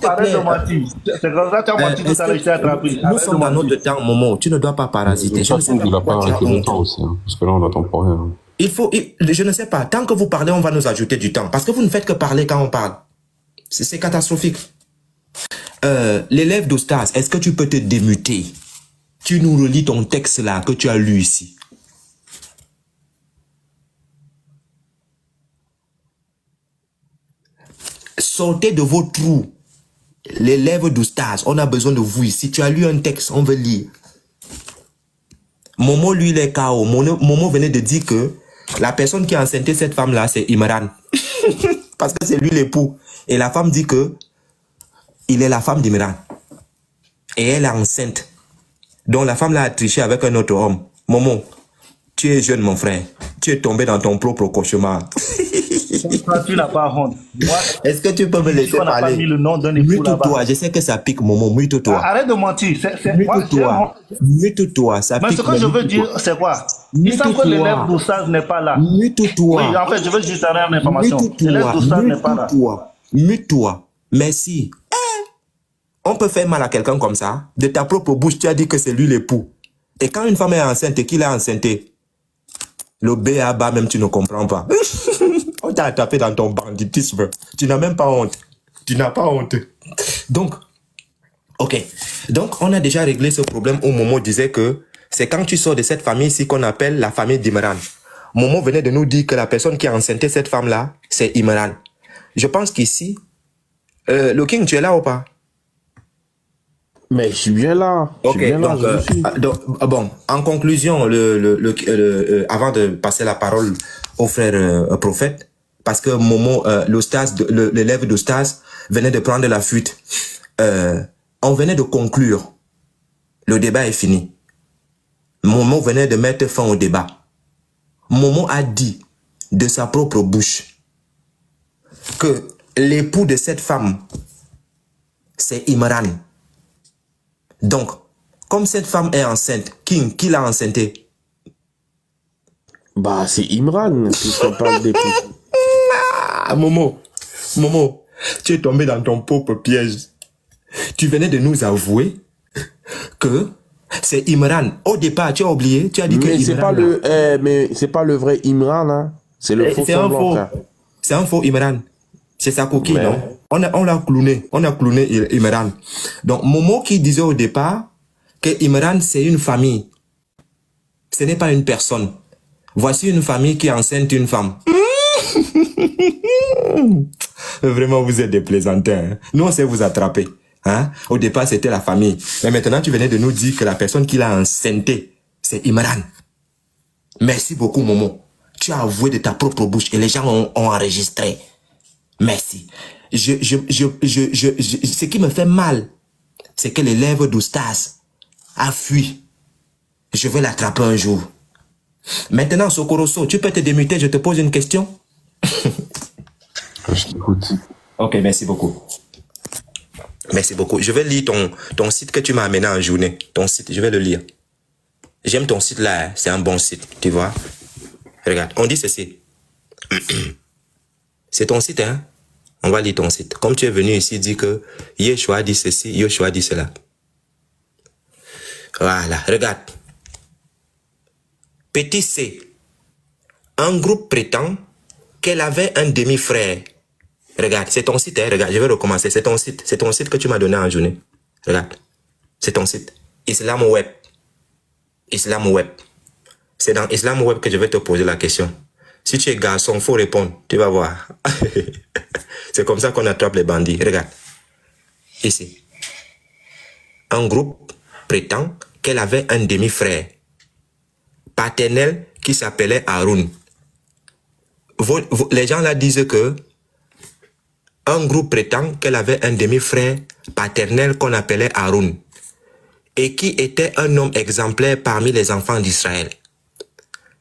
A: Arrête de mentir. C'est comme ça que tu as menti tout à l'heure, je t'ai attrapé.
L: Nous sommes dans notre temps, Momo. Tu ne dois pas parasiter.
H: Je ne sais pas il n'a pas arrêté longtemps aussi, hein, parce que là, on n'attend pas rien.
L: Je ne sais pas. Tant que vous parlez, on va nous ajouter du temps. Parce que vous ne faites que parler quand on parle. C'est catastrophique. L'élève d'Oustaz, est-ce que tu peux te démuter? Tu nous relis ton texte là que tu as lu ici. Sortez de vos trous. L'élève d'Oustaz, on a besoin de vous ici. Tu as lu un texte, on veut lire. Momo, lui, il est KO. Momo venait de dire que la personne qui a enceinté cette femme-là, c'est Imran. Parce que c'est lui l'époux. Et la femme dit que il est la femme d'Imran. Et elle est enceinte. Donc la femme là a triché avec un autre homme. Momo, tu es jeune, mon frère. Tu es tombé dans ton propre cauchemar.
A: Tu n'as pas honte.
L: Est-ce que tu peux me laisser parler? Mute-toi, je sais que ça pique, Momo, mute-toi.
A: Arrête de mentir.
L: Mute-toi, ça pique.
A: Mais ce que je veux dire, c'est quoi? Il semble que l'élève d'Oustaz n'est pas là.
L: Mute-toi.
A: Oui, en fait, je veux juste donner une information. L'élève d'Oustaz n'est pas là.
L: Mute-toi. Merci. On peut faire mal à quelqu'un comme ça. De ta propre bouche, tu as dit que c'est lui l'époux. Et quand une femme est enceinte et qu'il est enceinté, le B.A.B.A. même tu ne comprends pas. On t'a attrapé dans ton banditisme. Tu n'as même pas honte. Tu n'as pas honte. Donc, ok. Donc, on a déjà réglé ce problème où Momo disait que c'est quand tu sors de cette famille ici qu'on appelle la famille d'Imran. Momo venait de nous dire que la personne qui a enceinté cette femme-là, c'est Imran. Je pense qu'ici, le King, tu es là ou pas?
F: Mais je suis bien là.
L: Ok, donc, bon, en conclusion, avant de passer la parole au frère prophète, parce que Momo, l'élève d'Oustaz venait de prendre la fuite, on venait de conclure. Le débat est fini. Momo venait de mettre fin au débat. Momo a dit de sa propre bouche que l'époux de cette femme, c'est Imran. Donc, comme cette femme est enceinte, qui l'a enceintée?
F: Bah, c'est Imran, puisqu'on parle d'époux.
L: Momo, tu es tombé dans ton propre piège. Tu venais de nous avouer que c'est Imran. Au départ, tu as oublié, tu as dit que
F: Imran... mais c'est pas le vrai Imran, hein. C'est le faux semblant.
L: C'est un faux Imran. C'est sa coquille, non? On l'a clowné Imran. Donc, Momo qui disait au départ que Imran, c'est une famille. Ce n'est pas une personne. Voici une famille qui enceinte une femme. Vraiment, vous êtes des plaisantins. Hein? Nous, on sait vous attraper. Hein? Au départ, c'était la famille. Mais maintenant, tu venais de nous dire que la personne qui l'a enceinté, c'est Imran. Merci beaucoup, Momo. Tu as avoué de ta propre bouche et les gens ont enregistré. Merci. Ce qui me fait mal, c'est que l'élève d'Oustaz a fui. Je vais l'attraper un jour. Maintenant, Sokoroso, tu peux te démuter, je te pose une question.
H: Je t'écoute.
L: Ok, merci beaucoup. Merci beaucoup. Je vais lire ton site que tu m'as amené en journée. Ton site, je vais le lire. J'aime ton site là, hein. C'est un bon site, tu vois. Regarde, on dit ceci. C'est ton site, hein. On va lire ton site. Comme tu es venu ici, dis que Yeshua dit ceci, Yeshua dit cela. Voilà, regarde. Petit C. Un groupe prétend qu'elle avait un demi-frère. Regarde, c'est ton site, hein, regarde, je vais recommencer. C'est ton site que tu m'as donné en journée. Regarde, c'est ton site. Islam Web. Islam Web. C'est dans Islam Web que je vais te poser la question. Si tu es garçon, il faut répondre. Tu vas voir. C'est comme ça qu'on attrape les bandits. Regarde. Ici. Un groupe prétend qu'elle avait un demi-frère paternel qui s'appelait Haroun. Les gens là disent que un groupe prétend qu'elle avait un demi-frère paternel qu'on appelait Haroun et qui était un homme exemplaire parmi les enfants d'Israël.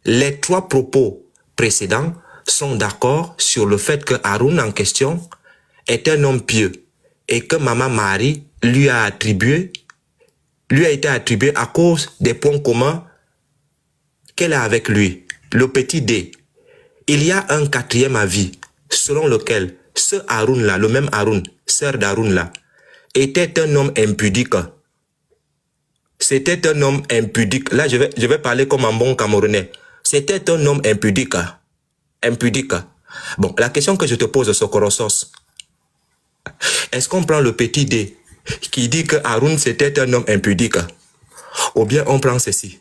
L: Les trois propos précédents sont d'accord sur le fait que Haroun en question est un homme pieux et que Maman Marie lui a été attribué à cause des points communs qu'elle a avec lui. Le petit D. Il y a un quatrième avis selon lequel ce Haroun là, le même Haroun, sœur d'Haroun là, était un homme impudique. C'était un homme impudique. Là, je vais parler comme un bon Camerounais. C'était un homme impudique. Impudique. Bon, la question que je te pose, Sokorosos, est-ce qu'on prend le petit D qui dit que Haroun c'était un homme impudique, ou bien on prend ceci,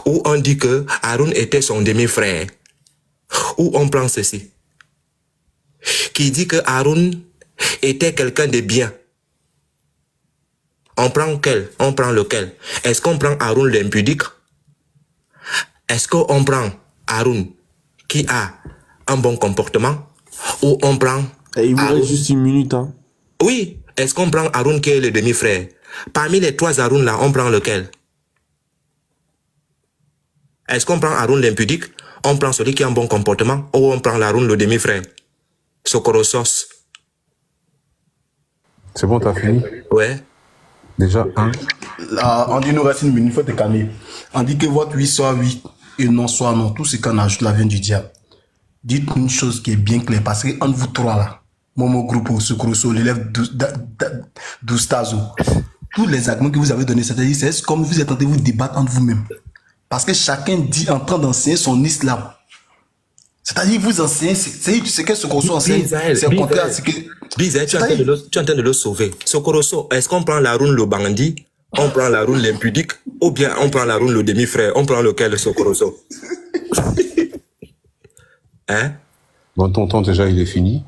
L: ou on dit que Haroun était son demi-frère, ou on prend ceci, qui dit que Haroun était quelqu'un de bien. On prend quel? On prend lequel? Est-ce qu'on prend Haroun l'impudique? Est-ce qu'on prend Haroun qui a un bon comportement? Ou on prend...
F: Et il vous reste juste une minute, hein?
L: Oui. Est-ce qu'on prend Haroun qui est le demi-frère? Parmi les trois Haroun là, on prend lequel? Est-ce qu'on prend Haroun l'impudique? On prend celui qui a un bon comportement? Ou on prend Haroun le demi-frère? Sokorosos.
H: C'est bon, t'as fini?
L: Ouais.
H: Déjà, un.
K: On dit il nous reste une minute, il faut te calmer. On dit que votre oui soit oui et non soit non. Tout ce qu'on ajoute là vient du diable. Dites une chose qui est bien claire, parce que entre vous trois là, Momo Groupo, Sokoroso, l'élève d'Oustazo, tous les arguments que vous avez donnés, c'est-à-dire c'est comme vous êtes en train de vous débattre entre vous-même. Parce que chacun dit en train d'enseigner son islam. C'est-à-dire vous enseignez, c'est ce que Sokoroso enseigne. C'est le contraire.
L: Bizaï, tu es en train de le sauver. Sokoroso, est-ce qu'on prend Haroun le bandit, on prend Haroun l'impudique, ou bien on prend Haroun le demi-frère, on prend lequel, Sokoroso? Hein?
H: Bon, ton temps déjà il est fini.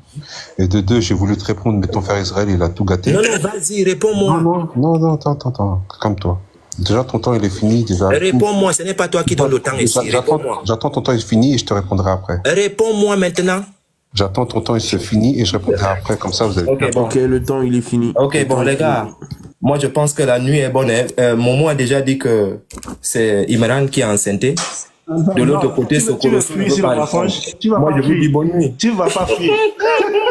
H: Et de deux, j'ai voulu te répondre, mais ton frère Israël il a tout gâté.
L: Non, non, vas-y, réponds-moi.
H: Non, attends, calme-toi. Déjà ton temps il est fini.
L: Réponds-moi, ce n'est pas toi qui donne le temps ici.
H: J'attends ton temps il est fini et je te répondrai après.
L: Réponds-moi maintenant.
H: J'attends ton temps il se finit et je répondrai après, comme ça vous allez.
F: Ok, le temps il est fini.
L: Ok, bon les gars, moi je pense que la nuit est bonne. Momo a déjà dit que c'est Imran qui est enceinté. De l'autre côté, Sokoroso ne veut pas répondre. Moi je vous dis bonne nuit.
A: Tu vas pas fuir.